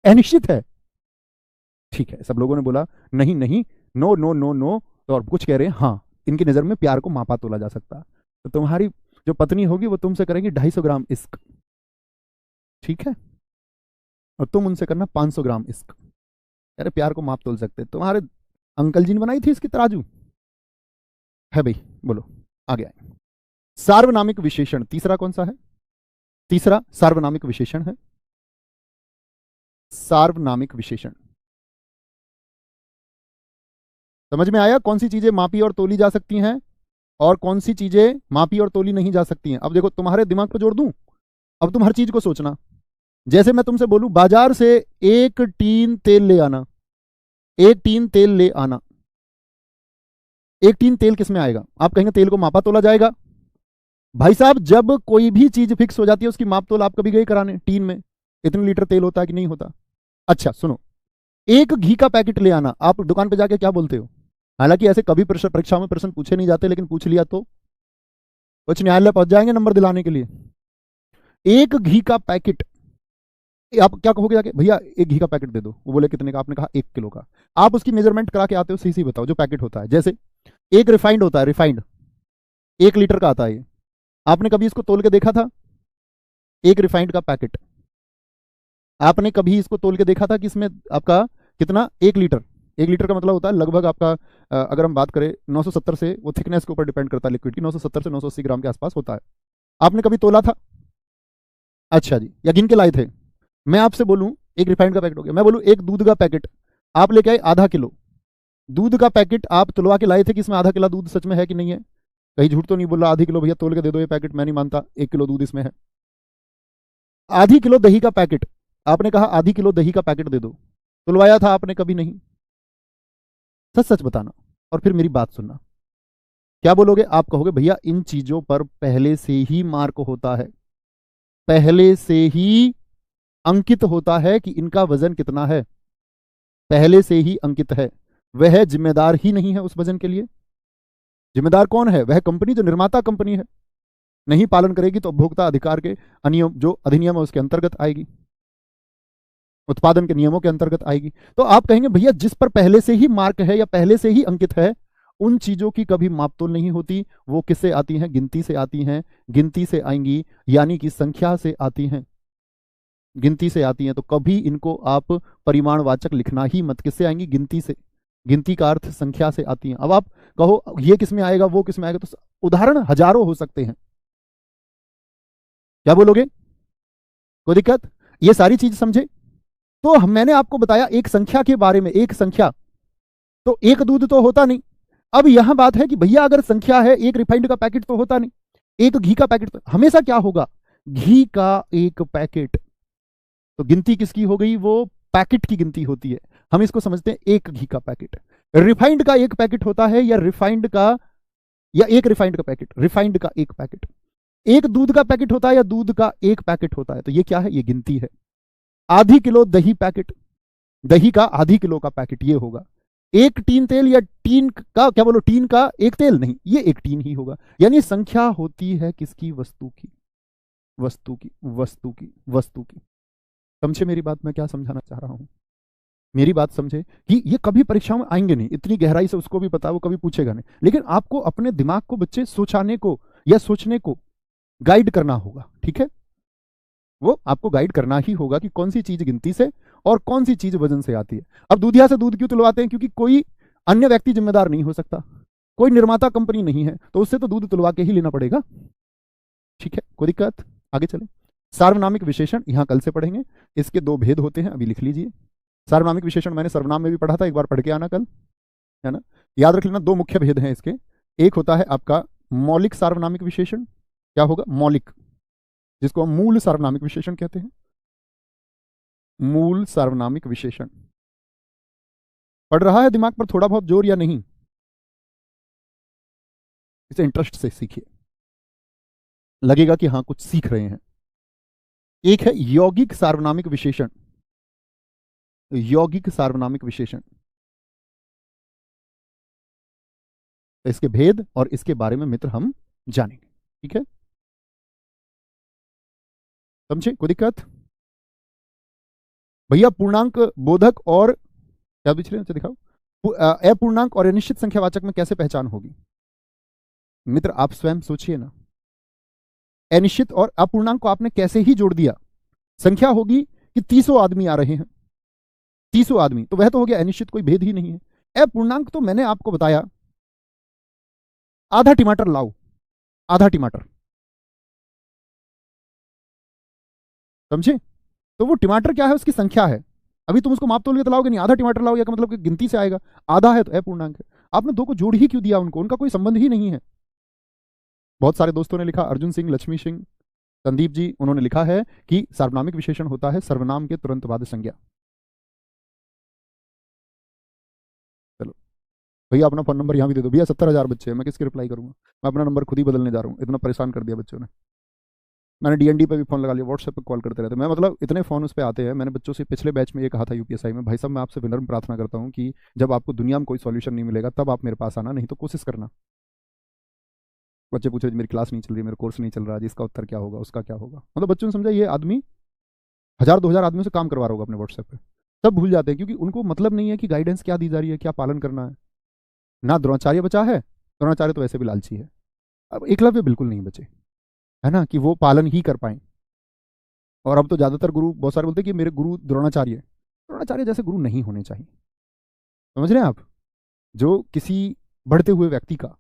अनिश्चित है। ठीक है, सब लोगों ने बोला नहीं नहीं, नो नो नो नो, तो और कुछ कह रहे हैं हाँ, इनकी नजर में प्यार को मापा तोला जा सकता। तो तुम्हारी जो पत्नी होगी वो तुमसे करेंगी 250 ग्राम इश्क, ठीक है, और तुम उनसे करना 500 ग्राम इश्क। अरे प्यार को माप तोल सकते, तुम्हारे अंकल जी ने बनाई थी इसकी तराजू है भाई। बोलो आगे आए। सार्वनामिक विशेषण तीसरा कौन सा है? तीसरा सार्वनामिक विशेषण है। सार्वनामिक विशेषण समझ में आया? कौन सी चीजें मापी और तोली जा सकती हैं और कौन सी चीजें मापी और तोली नहीं जा सकती हैं। अब देखो तुम्हारे दिमाग पर जोड़ दूं, अब तुम हर चीज को सोचना। जैसे मैं तुमसे बोलूं बाजार से 1 टीन तेल ले आना, 1 टीन तेल ले आना, 1 टीन तेल किस में आएगा? आप कहेंगे तेल को मापा तोला जाएगा। भाई साहब जब कोई भी चीज फिक्स हो जाती है उसकी माप तोल आप कभी गए कराने टीन में? इतने लीटर तेल होता है कि नहीं होता? अच्छा सुनो, एक घी का पैकेट ले आना, आप दुकान पे जाके क्या बोलते हो? हालांकि ऐसे कभी परीक्षा में प्रश्न पूछे नहीं जाते, लेकिन पूछ लिया तो उच्च न्यायालय पहुंच जाएंगे नंबर दिलाने के लिए। एक घी का पैकेट, आप क्या कहोगे जाके, भैया एक घी का पैकेट दे दो। वो बोले कितने का? आपने कहा 1 किलो का। आप उसकी मेजरमेंट करा के आते हो, सीसी बताओ जो पैकेट होता है। जैसे एक रिफाइंड होता है, रिफाइंड 1 लीटर का आता है ये। आपने कभी इसको तोल के देखा था? एक रिफाइंड का पैकेट आपने कभी इसको तोल के देखा था कि इसमें आपका कितना? 1 लीटर। 1 लीटर का मतलब होता है लगभग आपका, अगर हम बात करें 970 से, वो थिकनेस के ऊपर डिपेंड करता है लिक्विड की, 970 से 980 ग्राम के आसपास होता है। आपने कभी तोला था? अच्छा जी, या गिन के लाए थे? मैं आपसे बोलूं एक रिफाइंड का पैकेट हो गया, मैं बोलूं एक दूध का पैकेट आप लेके आए आधा किलो, दूध का पैकेट आप तुलवा के लाए थे कि इसमें आधा किलो दूध सच में है कि नहीं है? कहीं झूठ तो नहीं बोल रहा? आधी किलो भैया तोल के दे दो ये पैकेट, मैं नहीं मानता 1 किलो दूध इसमें है। आधी किलो दही का पैकेट, आपने कहा आधी किलो दही का पैकेट दे दो, तुलवाया था आपने? कभी नहीं। सच सच बताना और फिर मेरी बात सुनना। क्या बोलोगे? आप कहोगे भैया इन चीजों पर पहले से ही मार्क होता है, पहले से ही अंकित होता है कि इनका वजन कितना है, पहले से ही अंकित है। वह जिम्मेदार ही नहीं है उस वजन के लिए। जिम्मेदार कौन है? वह कंपनी जो निर्माता कंपनी है। नहीं पालन करेगी तो उपभोक्ता अधिकार के नियम, जो अधिनियम है उसके अंतर्गत आएगी, उत्पादन के नियमों के अंतर्गत आएगी। तो आप कहेंगे भैया जिस पर पहले से ही मार्क है या पहले से ही अंकित है, उन चीजों की कभी मापतोल नहीं होती। वो किससे आती हैं? गिनती से आती हैं। गिनती से आएंगी यानी कि संख्या से आती हैं, गिनती से आती हैं। तो कभी इनको आप परिमाणवाचक लिखना ही मत। किससे आएंगी? गिनती से। गिनती का अर्थ संख्या से आती हैं। अब आप कहो ये किस में आएगा, वो किस में आएगा, तो उदाहरण हजारों हो सकते हैं। क्या बोलोगे? कोई दिक्कत? ये सारी चीज समझे? तो मैंने आपको बताया एक संख्या के बारे में, एक संख्या, तो एक दूध तो होता नहीं। अब यहां बात है कि भैया अगर संख्या है, एक रिफाइंड का पैकेट तो होता नहीं, एक घी का पैकेट तो हमेशा क्या होगा? घी का एक पैकेट। तो गिनती किसकी हो गई? वो पैकेट की गिनती होती है। हम इसको समझते हैं एक घी का पैकेट। रिफाइंड का एक पैकेट होता है, या रिफाइंड का, या एक रिफाइंड का पैकेट, रिफाइंड का एक पैकेट। एक दूध का पैकेट होता है या दूध का एक पैकेट होता है। तो ये क्या है? ये गिनती है। आधी किलो दही पैकेट, दही का आधी किलो का पैकेट ये होगा। एक टीन तेल, या टीन का क्या बोलो, टीन का एक तेल नहीं, ये एक टीन ही होगा। यानी संख्या होती है किसकी? वस्तु की, वस्तु की, वस्तु की, वस्तु की। समझे मेरी बात? मैं क्या समझाना चाह रहा हूं? मेरी बात समझे कि ये कभी परीक्षाओं में आएंगे नहीं, इतनी गहराई से उसको भी पता, वो कभी पूछेगा नहीं, लेकिन आपको अपने दिमाग को बच्चे सोचाने को या सोचने को गाइड करना होगा। ठीक है? वो आपको गाइड करना ही होगा कि कौन सी चीज गिनती से और कौन सी चीज वजन से आती है। अब दूधिया से दूध क्यों तुलवाते हैं? क्योंकि कोई अन्य व्यक्ति जिम्मेदार नहीं हो सकता, कोई निर्माता कंपनी नहीं है, तो उससे तो दूध तुलवा के ही लेना पड़ेगा। ठीक है, कोई दिक्कत? आगे चले। सार्वनामिक विशेषण यहां कल से पढ़ेंगे। इसके दो भेद होते हैं, अभी लिख लीजिए। सार्वनामिक विशेषण मैंने सर्वनाम में भी पढ़ा था, एक बार पढ़ के आना कल, है ना? याद रख लेना, दो मुख्य भेद हैं इसके। एक होता है आपका मौलिक सार्वनामिक विशेषण। क्या होगा? मौलिक, जिसको हम मूल सार्वनामिक विशेषण कहते हैं। मूल सार्वनामिक विशेषण पढ़ रहा है दिमाग पर थोड़ा बहुत जोर या नहीं? इसे इंटरेस्ट से सीखिए, लगेगा कि हाँ कुछ सीख रहे हैं। एक है यौगिक सार्वनामिक विशेषण। यौगिक सार्वनामिक विशेषण, तो इसके भेद और इसके बारे में मित्र हम जानेंगे। ठीक है, समझे? कोई दिक्कत? भैया पूर्णांक बोधक और क्या पिछले दिखाओ, अपूर्णांक और अनिश्चित संख्यावाचक में कैसे पहचान होगी? मित्र आप स्वयं सोचिए ना। अनिश्चित और अपूर्णांक को आपने कैसे ही जोड़ दिया। संख्या होगी कि 300 आदमी आ रहे हैं, 300 आदमी, तो वह तो हो गया अनिश्चित, कोई भेद ही नहीं है। अपूर्णांक तो मैंने आपको बताया, आधा टमाटर लाओ, आधा टमाटर, समझे? तो वो टमाटर क्या है? उसकी संख्या है। अभी तुम उसको माप तोल के तो लाओगे नहीं, आधा टमाटर लाओगे का मतलब कि गिनती से आएगा, आधा है तो अपूर्णांक है। आपने दो को जोड़ ही क्यों दिया? उनको, उनका कोई संबंध ही नहीं है। बहुत सारे दोस्तों ने लिखा, अर्जुन सिंह, लक्ष्मी सिंह, संदीप जी, उन्होंने लिखा है कि सार्वनामिक विशेषण होता है सर्वनाम के तुरंत बाद संज्ञा। चलो भैया अपना फोन नंबर यहाँ भी दे दो। भैया 70,000 बच्चे हैं, मैं किसकी रिप्लाई करूंगा? मैं अपना नंबर खुद ही बदलने जा रहा हूँ, इतना परेशान कर दिया बच्चों ने। मैंने डीएनडी पे भी फ़ोन लगा लिया, व्हाट्सएप पे कॉल करते रहते मैं, मतलब इतने फ़ोन उस पे आते हैं। मैंने बच्चों से पिछले बैच में ये कहा था यूपीएसआई में, भाई साहब मैं आपसे विनम्र प्रार्थना करता हूँ कि जब आपको दुनिया में कोई सॉल्यूशन नहीं मिलेगा तब आप मेरे पास आना, नहीं तो कोशिश करना। बच्चे पूछ रहे मेरी क्लास नहीं चल रही, मेरा कोर्स नहीं चल रहा, जिसका उत्तर क्या होगा, उसका क्या होगा। मतलब बच्चों ने समझा ये आदमी 1000-2000 आदमियों से काम करवा रहा होगा अपने व्हाट्सएप पे। सब भूल जाते हैं क्योंकि उनको मतलब नहीं है कि गाइडेंस क्या दी जा रही है, क्या पालन करना है। ना द्रोणाचार्य बचा है, द्रोणाचार्य तो वैसे भी लालची है। अब एकलव्य बिल्कुल नहीं बचे, है ना, कि वो पालन ही कर पाए। और अब तो ज़्यादातर गुरु बहुत सारे बोलते हैं कि मेरे गुरु द्रोणाचार्य है। द्रोणाचार्य जैसे गुरु नहीं होने चाहिए, समझ रहे हैं आप। जो किसी बढ़ते हुए व्यक्ति का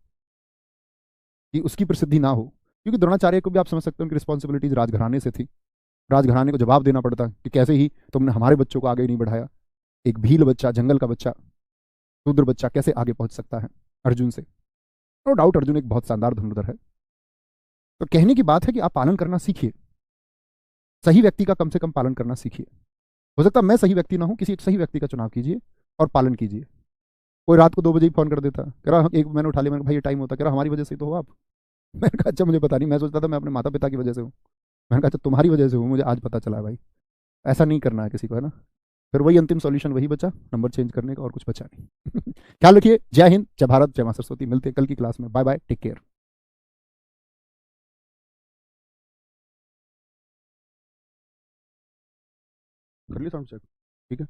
कि उसकी प्रसिद्धि ना हो, क्योंकि द्रोणाचार्य को भी आप समझ सकते हो उनकी रिस्पॉन्सिबिलिटीज राजघराने से थी। राजघराने को जवाब देना पड़ता कि कैसे ही तुमने हमारे बच्चों को आगे नहीं बढ़ाया। एक भील बच्चा, जंगल का बच्चा, शूद्र बच्चा कैसे आगे पहुंच सकता है अर्जुन से। नो डाउट अर्जुन एक बहुत शानदार धनुर्धर है। तो कहने की बात है कि आप पालन करना सीखिए, सही व्यक्ति का कम से कम पालन करना सीखिए। हो सकता है मैं सही व्यक्ति ना हूं, किसी सही व्यक्ति का चुनाव कीजिए और पालन कीजिए। कोई रात को 2 बजे ही फोन कर देता, कह रहा एक मैंने उठा लिया, मैंने भाई ये टाइम होता, कह रहा हमारी वजह से ही तो हो आप। मैंने कहा अच्छा मुझे पता नहीं, मैं सोचता था मैं अपने माता पिता की वजह से हूँ। मैंने कहा अच्छा तुम्हारी वजह से हूँ, मुझे आज पता चला भाई। ऐसा नहीं करना है किसी को, है ना। फिर वही अंतिम सॉल्यूशन वही बचा, नंबर चेंज करने का, और कुछ बचा नहीं। ख्याल रखिए। जय हिंद, जय भारत, जय मां सरस्वती। मिलते हैं कल की क्लास में। Bye bye, take care. कर लिया साउंड चेक, ठीक है।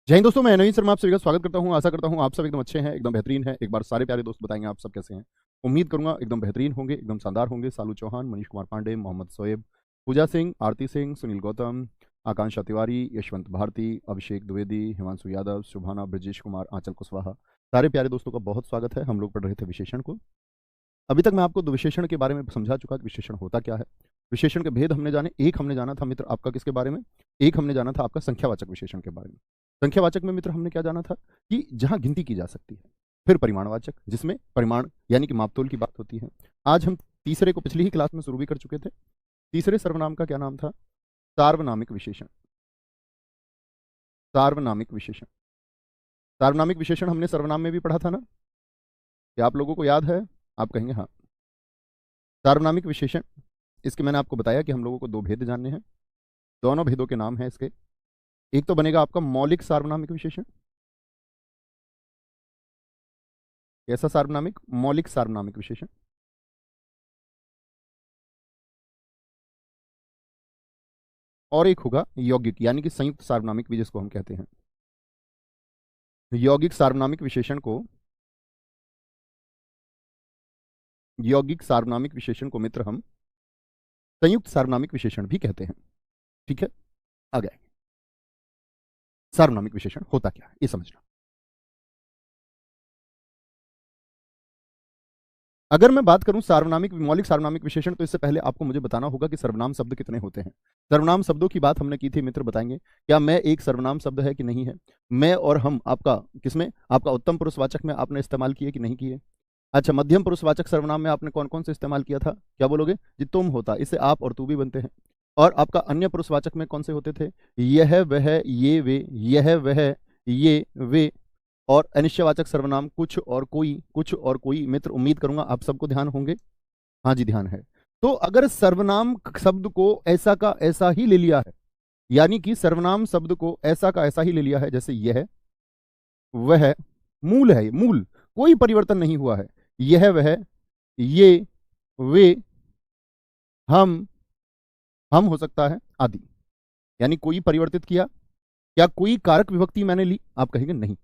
जय हिंद दोस्तों, मैं नवीन शर्मा आप सभी का स्वागत करता हूं। आशा करता हूं आप सब एकदम अच्छे हैं, एकदम बेहतरीन हैं। एक बार सारे प्यारे दोस्त बताएंगे आप सब कैसे हैं। उम्मीद करूंगा एकदम बेहतरीन होंगे, एकदम शानदार होंगे। सालू चौहान, मनीष कुमार पांडे, मोहम्मद शोएब, पूजा सिंह, आरती सिंह, सुनील गौतम, आकांक्षा तिवारी, यशवंत भारती, अभिषेक द्विवेदी, हिमांशु यादव, शुभाना, ब्रजेश कुमार, आंचल कुशवाहा, सारे प्यारे दोस्तों का बहुत स्वागत है। हम लोग पढ़ रहे थे विशेषण को। अभी तक मैं आपको दो विशेषण के बारे में समझा चुका कि विशेषण होता क्या है। विशेषण के भेद हमने जाने। एक हमने जाना था मित्र आपका किसके बारे में, एक हमने जाना था आपका संख्यावाचक विशेषण के बारे में। संख्यावाचक में मित्र हमने क्या जाना था कि जहां गिनती की जा सकती है। फिर परिमाणवाचक, जिसमें परिमाण यानी कि मापतोल की बात होती है। आज हम तीसरे को पिछली ही क्लास में शुरू भी कर चुके थे। तीसरे सर्वनाम का क्या नाम था, सार्वनामिक विशेषण। सार्वनामिक विशेषण, सार्वनामिक विशेषण हमने सर्वनाम में भी पढ़ा था ना, क्या आप लोगों को याद है। आप कहेंगे हाँ। सार्वनामिक विशेषण, इसके मैंने आपको बताया कि हम लोगों को दो भेद जानने हैं। दोनों भेदों के नाम हैं इसके। एक तो बनेगा आपका मौलिक सार्वनामिक विशेषण। कैसा सार्वनामिक, मौलिक सार्वनामिक विशेषण। और एक होगा यौगिक यानी कि संयुक्त सार्वनामिक भी जिसको हम कहते हैं। यौगिक सार्वनामिक विशेषण को, यौगिक सार्वनामिक विशेषण को मित्र हम संयुक्त सार्वनामिक विशेषण भी कहते हैं। ठीक है, आ गए। सार्वनामिक विशेषण होता क्या है ये समझना। अगर मैं बात करूं सार्वनामिक, मौलिक सार्वनामिक विशेषण, तो इससे पहले आपको मुझे बताना होगा कि सर्वनाम शब्द कितने होते हैं। सर्वनाम शब्दों की बात हमने की थी मित्र, बताएंगे क्या मैं एक सर्वनाम शब्द है कि नहीं है। मैं और हम आपका किसमें, आपका उत्तम पुरुषवाचक में आपने इस्तेमाल किए कि नहीं किए। अच्छा, मध्यम पुरुषवाचक सर्वनाम में आपने कौन कौन से इस्तेमाल किया था, क्या बोलोगे जी, तुम होता, इससे आप और तू भी बनते हैं। और आपका अन्य पुरुषवाचक में कौन से होते थे, यह वह, ये वे, यह वह, ये वे। और अनिश्चयवाचक सर्वनाम कुछ और कोई, कुछ और कोई। मित्र उम्मीद करूंगा आप सबको ध्यान होंगे। हाँ जी ध्यान है। तो अगर सर्वनाम शब्द को ऐसा का ऐसा ही ले लिया है, यानी कि सर्वनाम शब्द को ऐसा का ऐसा ही ले लिया है, जैसे यह वह, मूल है, मूल कोई परिवर्तन नहीं हुआ है। यह वह, ये वे, हम हो सकता है आदि, यानी कोई परिवर्तित किया। क्या कोई कारक विभक्ति मैंने ली, आप कहेंगे नहीं।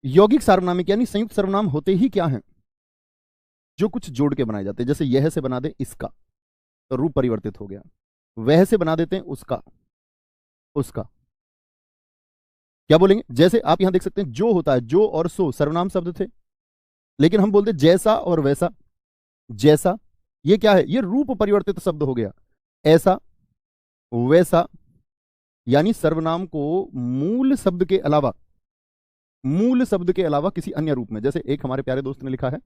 यौगिक सार्वनामिक यानी संयुक्त सर्वनाम होते ही क्या हैं, जो कुछ जोड़ के बनाए जाते हैं। जैसे यह से बना दे इसका, तो रूप परिवर्तित हो गया। वह से बना देते हैं उसका, उसका क्या बोलेंगे। जैसे आप यहां देख सकते हैं जो होता है, जो और सो सर्वनाम शब्द थे, लेकिन हम बोलते जैसा और वैसा। जैसा ये क्या है, ये रूप परिवर्तित शब्द हो गया। ऐसा, वैसा, यानी सर्वनाम को मूल शब्द के अलावा, मूल शब्द के अलावा किसी अन्य रूप में, जैसे एक हमारे प्यारे दोस्त ने लिखा है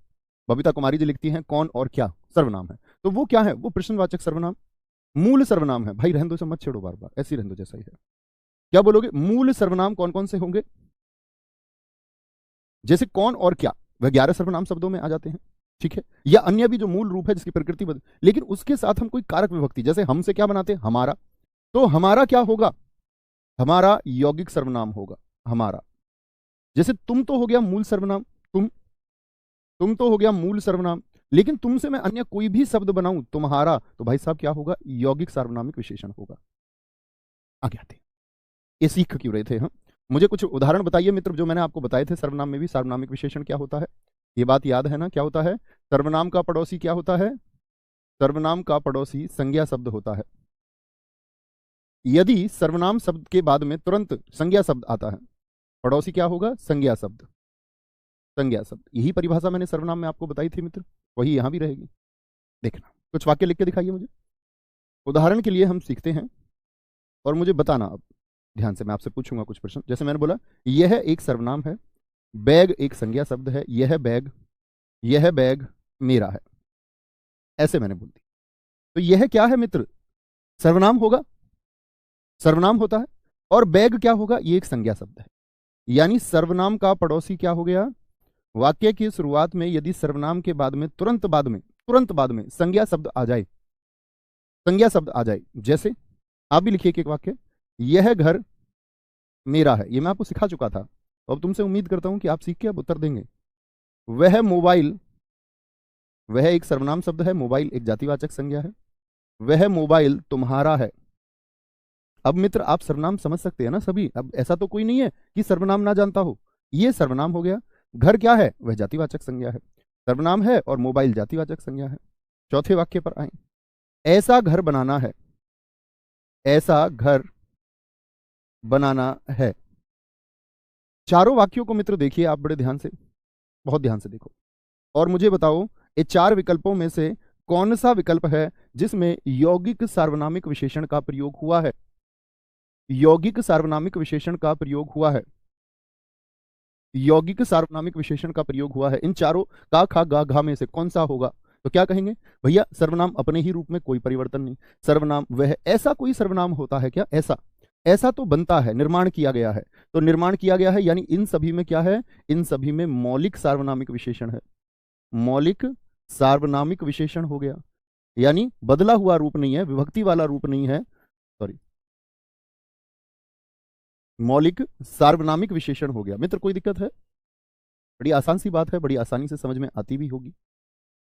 बबीता कुमारी जी लिखती हैं कौन और क्या सर्वनाम है, तो वो क्या है, वो प्रश्नवाचक सर्वनाम, मूल सर्वनाम है। भाई रहने दो, मत छेड़ो बार बार, ऐसे ही रहने दो जैसा ही है। क्या बोलोगे, मूल सर्वनाम कौन कौन से होंगे? जैसे कौन और क्या, वह 11 सर्वनाम शब्दों में आ जाते हैं, ठीक है, या अन्य भी जो मूल रूप है जिसकी प्रकृति बदल, लेकिन उसके साथ हम कोई कारक विभक्ति, जैसे हमसे क्या बनाते हैं, हमारा, तो हमारा क्या होगा, हमारा यौगिक सर्वनाम होगा हमारा। जैसे तुम तो हो गया मूल सर्वनाम, तुम तो हो गया मूल सर्वनाम, लेकिन तुमसे मैं अन्य कोई भी शब्द बनाऊं तुम्हारा, तो भाई साहब क्या होगा, यौगिक सार्वनामिक विशेषण होगा। आगे आते हैं, ये सीख क्यों रहे थे हम, मुझे कुछ उदाहरण बताइए मित्र, जो मैंने आपको बताए थे सर्वनाम में भी सार्वनामिक विशेषण क्या होता है, ये बात याद है ना, क्या होता है, सर्वनाम का पड़ोसी क्या होता है, सर्वनाम का पड़ोसी संज्ञा शब्द होता है। यदि सर्वनाम शब्द के बाद में तुरंत संज्ञा शब्द आता है, पड़ोसी क्या होगा, संज्ञा शब्द, संज्ञा शब्द। यही परिभाषा मैंने सर्वनाम में आपको बताई थी मित्र, वही यहां भी रहेगी। देखना, कुछ वाक्य लिख के दिखाइए मुझे, उदाहरण के लिए हम सीखते हैं, और मुझे बताना अब ध्यान से, मैं आपसे पूछूंगा कुछ प्रश्न। जैसे मैंने बोला, यह एक सर्वनाम है, बैग एक संज्ञा शब्द है, यह बैग मेरा है, ऐसे मैंने बोल दी, तो यह क्या है मित्र, सर्वनाम होगा, सर्वनाम होता है, और बैग क्या होगा, ये एक संज्ञा शब्द है। यानी सर्वनाम का पड़ोसी क्या हो गया, वाक्य की शुरुआत में यदि सर्वनाम के बाद में तुरंत बाद में संज्ञा शब्द आ जाए, संज्ञा शब्द आ जाए, जैसे आप भी लिखिए एक वाक्य, यह घर मेरा है, ये मैं आपको सिखा चुका था, अब तुमसे उम्मीद करता हूं कि आप सीख के अब उत्तर देंगे। वह मोबाइल, वह एक सर्वनाम शब्द है, मोबाइल एक जातिवाचक संज्ञा है, वह मोबाइल तुम्हारा है। अब मित्र आप सर्वनाम समझ सकते हैं ना सभी, अब ऐसा तो कोई नहीं है कि सर्वनाम ना जानता हो, ये सर्वनाम हो गया। घर क्या है, वह जातिवाचक संज्ञा है, सर्वनाम है, और मोबाइल जातिवाचक संज्ञा है। चौथे वाक्य पर आए, ऐसा घर बनाना है, ऐसा घर बनाना है। चारों वाक्यों को मित्र देखिए आप बड़े ध्यान से, बहुत ध्यान से देखो, और मुझे बताओ ये चार विकल्पों में से कौन सा विकल्प है जिसमें यौगिक सार्वनामिक विशेषण का प्रयोग हुआ है, यौगिक सार्वनामिक विशेषण का प्रयोग हुआ है, यौगिक सार्वनामिक विशेषण का प्रयोग हुआ है। इन चारों का खा गा घा में से कौन सा होगा, तो क्या कहेंगे, भैया सर्वनाम अपने ही रूप में कोई परिवर्तन नहीं, सर्वनाम वह, ऐसा कोई सर्वनाम होता है क्या, ऐसा, ऐसा तो बनता है, निर्माण किया गया है, तो निर्माण किया गया है, यानी इन सभी में क्या है, इन सभी में मौलिक सार्वनामिक विशेषण है, मौलिक सार्वनामिक विशेषण हो गया, यानी बदला हुआ रूप नहीं है, विभक्ति वाला रूप नहीं है, सॉरी, मौलिक सार्वनामिक विशेषण हो गया। मित्र कोई दिक्कत है, बड़ी आसान सी बात है, बड़ी आसानी से समझ में आती भी होगी।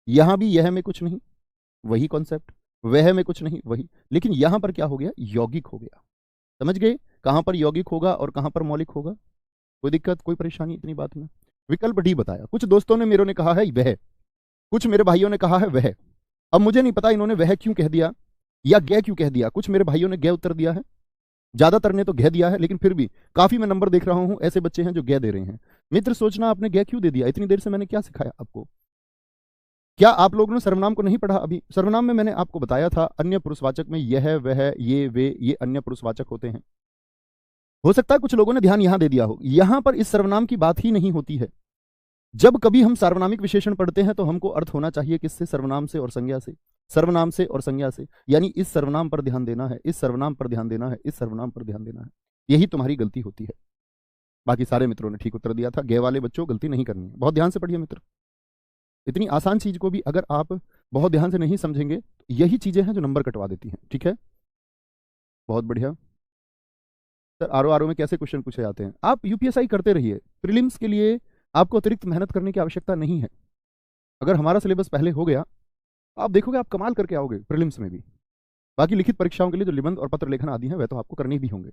यहां भी यह में कुछ नहीं, वही कॉन्सेप्ट, वह में कुछ नहीं, वही, लेकिन यहां पर क्या हो गया, यौगिक हो गया। समझ गए कहां पर यौगिक होगा और कहां पर मौलिक होगा, कोई दिक्कत कोई परेशानी इतनी बात में। विकल्प डी बताया, कुछ दोस्तों ने मेरे ने कहा है वह, कुछ मेरे भाइयों ने कहा है वह, अब मुझे नहीं पता इन्होंने वह क्यों कह दिया या गै क्यों कह दिया, कुछ मेरे भाइयों ने गै उत्तर दिया है, ज्यादातर ने तो गै दिया है, लेकिन फिर भी काफी मैं नंबर देख रहा हूं ऐसे बच्चे हैं जो गै दे रहे हैं। मित्र सोचना आपने गै क्यों दे दिया, इतनी देर से मैंने क्या सिखाया आपको, क्या आप लोगों ने सर्वनाम को नहीं पढ़ा अभी, सर्वनाम में मैंने आपको बताया था अन्य पुरुषवाचक में यह वह ये वे ये अन्य पुरुषवाचक होते हैं। हो सकता है कुछ लोगों ने ध्यान यहां दे दिया हो, यहां पर इस सर्वनाम की बात ही नहीं होती है। जब कभी हम सार्वनामिक विशेषण पढ़ते हैं तो हमको अर्थ होना चाहिए किससे, सर्वनाम से और संज्ञा से, सर्वनाम से और संज्ञा से, यानी इस सर्वनाम पर ध्यान देना है, इस सर्वनाम पर ध्यान देना है, इस सर्वनाम पर ध्यान देना है, यही तुम्हारी गलती होती है। बाकी सारे मित्रों ने ठीक उत्तर दिया था, गे वाले बच्चों गलती नहीं करनी है, बहुत ध्यान से पढ़िए मित्र, इतनी आसान चीज को भी अगर आप बहुत ध्यान से नहीं समझेंगे तो यही चीजें हैं जो नंबर कटवा देती हैं, ठीक है, बहुत बढ़िया। सर आर में कैसे क्वेश्चन पूछे जाते हैं, आप यूपीएसआई करते रहिए, प्रीलिम्स के लिए आपको अतिरिक्त मेहनत करने की आवश्यकता नहीं है। अगर हमारा सिलेबस पहले हो गया आप देखोगे आप कमाल करके आओगे प्रीलिम्स में भी। बाकी लिखित परीक्षाओं के लिए जो निबंध और पत्र लेखन आदि हैं वह तो आपको करने भी होंगे,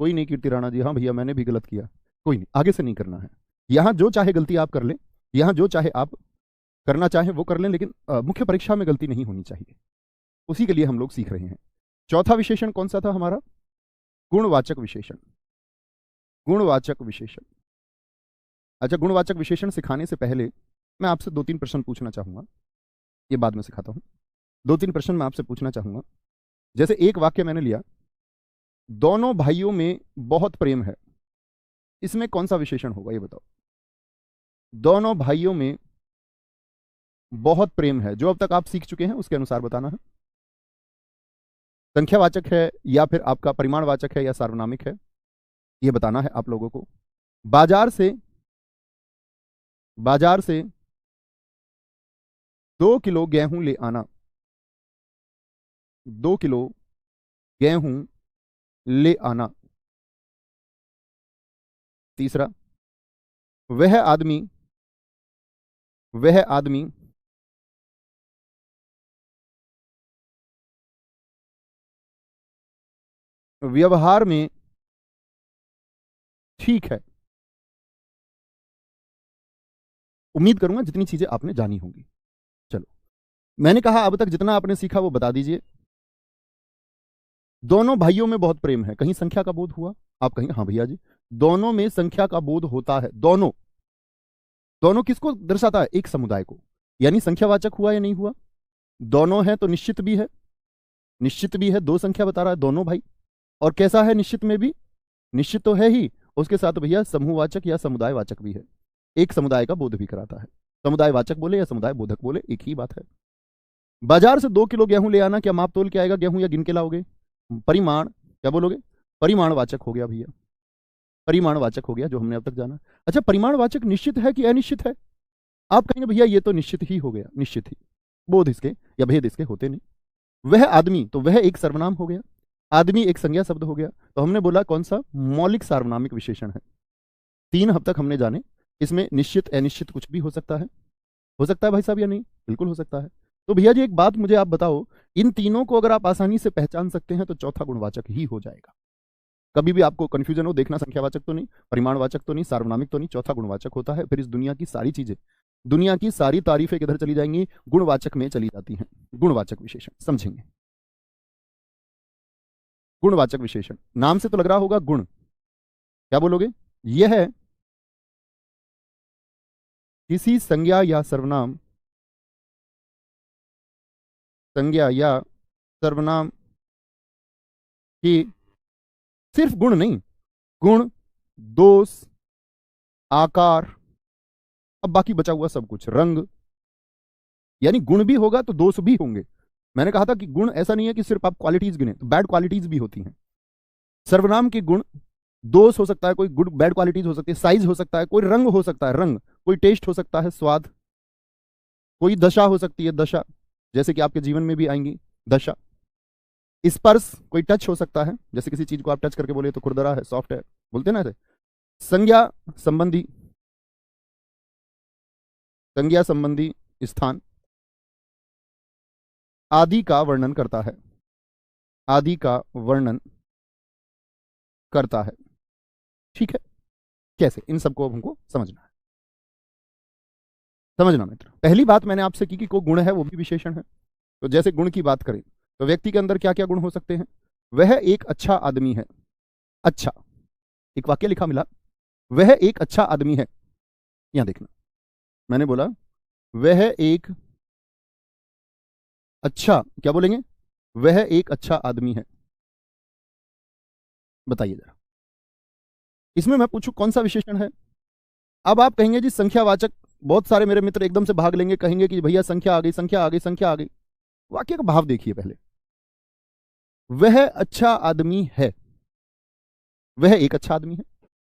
कोई नहीं कीर्ति राणा जी, हाँ भैया मैंने भी गलत किया, कोई नहीं, आगे से नहीं करना है। यहाँ जो चाहे गलती आप कर लें, यहाँ जो चाहे आप करना चाहें वो कर लें, लेकिन मुख्य परीक्षा में गलती नहीं होनी चाहिए, उसी के लिए हम लोग सीख रहे हैं। चौथा विशेषण कौन सा था हमारा, गुणवाचक विशेषण, गुणवाचक विशेषण। अच्छा, गुणवाचक विशेषण सिखाने से पहले मैं आपसे 2-3 प्रश्न पूछना चाहूंगा, ये बाद में सिखाता हूं। 2-3 प्रश्न मैं आपसे पूछना चाहूंगा। जैसे एक वाक्य मैंने लिया, दोनों भाइयों में बहुत प्रेम है, इसमें कौन सा विशेषण होगा ये बताओ, दोनों भाइयों में बहुत प्रेम है, जो अब तक आप सीख चुके हैं उसके अनुसार बताना है। संख्यावाचक है या फिर आपका परिमाणवाचक है या सार्वनामिक है, ये बताना है आप लोगों को। बाजार से 2 किलो गेहूं ले आना। 2 किलो गेहूं ले आना। तीसरा, वह आदमी व्यवहार में ठीक है। उम्मीद करूंगा जितनी चीजें आपने जानी होंगी। चलो, मैंने कहा अब तक जितना आपने सीखा वो बता दीजिए। दोनों भाइयों में बहुत प्रेम है, कहीं संख्या का बोध हुआ? आप कहेंगे हाँ भैया जी, दोनों में संख्या का बोध होता है। दोनों दोनों किसको दर्शाता है? एक समुदाय को, यानी संख्यावाचक हुआ या नहीं हुआ? दोनों है तो निश्चित भी है, निश्चित भी है, दो संख्या बता रहा है, दोनों भाई। और कैसा है निश्चित में भी? निश्चित तो है ही, उसके साथ भैया समूहवाचक या समुदायवाचक भी है, एक समुदाय का बोध भी कराता है। समुदायवाचक बोले या समुदाय बोधक बोले, एक ही बात है। बाजार से 2 किलो गेहूं ले आना, क्या माप तोल के आएगा गेहूं या गिन के लाओगे? परिमाण, क्या बोलोगे? परिमाणवाचक हो गया भैया, परिमाणवाचक हो गया जो हमने अब तक जाना। अच्छा, परिमाणवाचक निश्चित है कि अनिश्चित है? आप कहेंगे भैया ये तो निश्चित ही हो गया, निश्चित ही, बोध इसके या भेद इसके होते नहीं। वह आदमी, तो वह एक सर्वनाम हो गया, आदमी एक संज्ञा शब्द हो गया। तो हमने बोला कौन सा? मौलिक सार्वनामिक विशेषण है। 3 अब तक हमने जाने, इसमें निश्चित अनिश्चित कुछ भी हो सकता है। हो सकता है भाई साहब या नहीं? बिल्कुल हो सकता है। तो भैया जी एक बात मुझे आप बताओ, इन तीनों को अगर आप आसानी से पहचान सकते हैं तो चौथा गुणवाचक ही हो जाएगा। कभी भी आपको कंफ्यूजन हो, देखना संख्यावाचक तो नहीं, परिमाणवाचक तो नहीं, सार्वनामिक तो नहीं, चौथा गुणवाचक होता है। फिर इस दुनिया की सारी चीजें, दुनिया की सारी तारीफें किधर चली जाएंगी? गुणवाचक में चली जाती हैं। गुणवाचक विशेषण समझेंगे। गुणवाचक विशेषण, नाम से तो लग रहा होगा गुण, क्या बोलोगे? यह है किसी संज्ञा या सर्वनाम, संज्ञा या सर्वनाम की सिर्फ गुण नहीं, गुण, दोष, आकार, अब बाकी बचा हुआ सब कुछ, रंग, यानी गुण भी होगा तो दोष भी होंगे। मैंने कहा था कि गुण ऐसा नहीं है कि सिर्फ आप क्वालिटीज गिने, तो बैड क्वालिटीज भी होती हैं। सर्वनाम के गुण, दोष हो सकता है, कोई गुड बैड क्वालिटीज हो सकती है, साइज हो सकता है, कोई रंग हो सकता है, रंग, कोई टेस्ट हो सकता है, स्वाद, कोई दशा हो सकती है, दशा, जैसे कि आपके जीवन में भी आएंगी दशा। स्पर्श, कोई टच हो सकता है, जैसे किसी चीज को आप टच करके बोले तो खुरदरा है, सॉफ्ट है, बोलते ना ऐसे। संज्ञा संबंधी, संज्ञा संबंधी स्थान, आदि का वर्णन करता है, आदि का वर्णन करता है। ठीक है, कैसे? इन सबको हमको समझना है। समझना मित्र, पहली बात मैंने आपसे की कि कोई गुण है वो भी विशेषण है। तो जैसे गुण की बात करें तो व्यक्ति के अंदर क्या क्या गुण हो सकते हैं? वह एक अच्छा आदमी है। अच्छा, एक वाक्य लिखा मिला, वह एक अच्छा आदमी है। यहां देखना, मैंने बोला वह एक अच्छा, क्या बोलेंगे? वह एक अच्छा आदमी है। बताइए जरा, इसमें मैं पूछूं कौन सा विशेषण है? अब आप कहेंगे जी संख्यावाचक, बहुत सारे मेरे मित्र एकदम से भाग लेंगे, कहेंगे कि भैया संख्या आ गई, संख्या आ गई, संख्या आ गई। वाक्य का भाव देखिए पहले, वह अच्छा आदमी है, वह एक अच्छा आदमी है।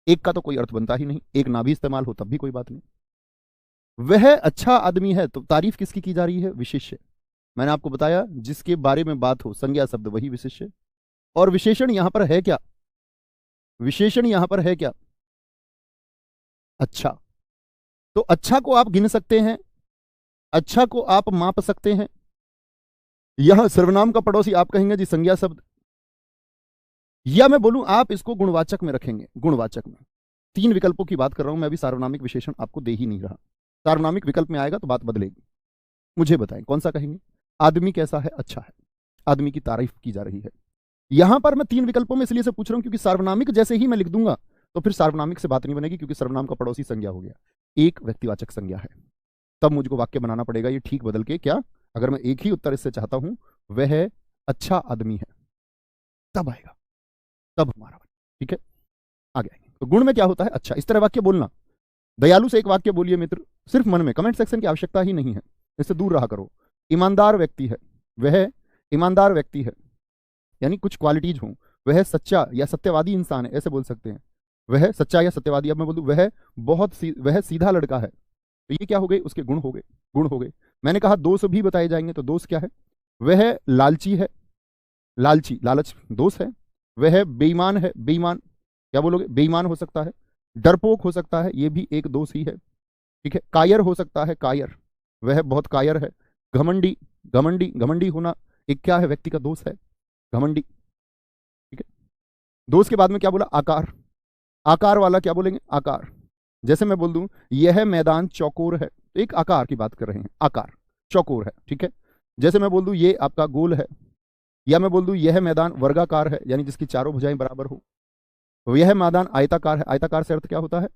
एक का तो कोई अर्थ बनता ही नहीं, एक ना भी इस्तेमाल हो तब भी कोई बात नहीं। वह अच्छा आदमी है, तो तारीफ किसकी की जा रही है? विशेष्य। मैंने आपको बताया जिसके बारे में बात हो, संज्ञा शब्द वही विशेष्य। और विशेषण यहां पर है क्या? विशेषण यहां पर है क्या? अच्छा। तो अच्छा को आप गिन सकते हैं, अच्छा को आप माप सकते हैं। यहां सर्वनाम का पड़ोसी आप कहेंगे जी संज्ञा शब्द, या मैं बोलूं आप इसको गुणवाचक में रखेंगे। गुणवाचक में 3 विकल्पों की बात कर रहा हूं मैं, अभी सार्वनामिक विशेषण आपको दे ही नहीं रहा। सार्वनामिक विकल्प में आएगा तो बात बदलेगी। मुझे बताएं कौन सा कहेंगे? आदमी कैसा है? अच्छा है, आदमी की तारीफ की जा रही है। यहां पर मैं 3 विकल्पों में इसलिए से पूछ रहा हूं क्योंकि सार्वनामिक जैसे ही मैं लिख दूंगा तो फिर सार्वनामिक से बात नहीं बनेगी, क्योंकि सर्वनाम का पड़ोसी संज्ञा हो गया, एक व्यक्तिवाचक संज्ञा है। तब मुझको वाक्य बनाना पड़ेगा ये ठीक बदल के, क्या? अगर मैं एक ही उत्तर इससे चाहता हूं, वह अच्छा आदमी है, तब आएगा, तब हमारा। ठीक है, आगे आएंगे। तो गुण में क्या होता है? अच्छा। इस तरह वाक्य बोलना, दयालु से एक वाक्य बोलिए मित्र, सिर्फ मन में, कमेंट सेक्शन की आवश्यकता ही नहीं है। इससे दूर रहा करो। ईमानदार व्यक्ति है, वह ईमानदार व्यक्ति है, यानी कुछ क्वालिटीज हों। वह सच्चा या सत्यवादी इंसान है, ऐसे बोल सकते हैं। वह सच्चा या सत्यवादी, अब मैं बोल दूं वह वह सीधा लड़का है, तो ये क्या हो गए, उसके गुण हो गए, गुण हो गए। मैंने कहा दोष भी बताए जाएंगे, तो दोष क्या है, वह लालची है, लालची, लालच दोष है। वह बेईमान है, बेईमान क्या बोलोगे, बेईमान हो सकता है। डरपोक हो सकता है, ये भी एक दोष ही है, ठीक है। कायर हो सकता है, कायर, वह बहुत कायर है। घमंडी, घमंडी, घमंडी होना एक क्या है, व्यक्ति का दोष है, घमंडी, ठीक है। दोष के बाद में क्या बोला, आकार, आकार वाला क्या बोलेंगे, आकार। जैसे मैं बोल दूं यह मैदान चौकोर है, तो एक आकार की बात कर रहे हैं, आकार चौकोर है, ठीक है। जैसे मैं बोल दूं ये आपका गोल है, या मैं बोल दूं यह मैदान वर्गाकार है, यानी जिसकी चारों भुजाएं बराबर हो। तो यह मैदान आयताकार है, आयताकार से अर्थ क्या होता है,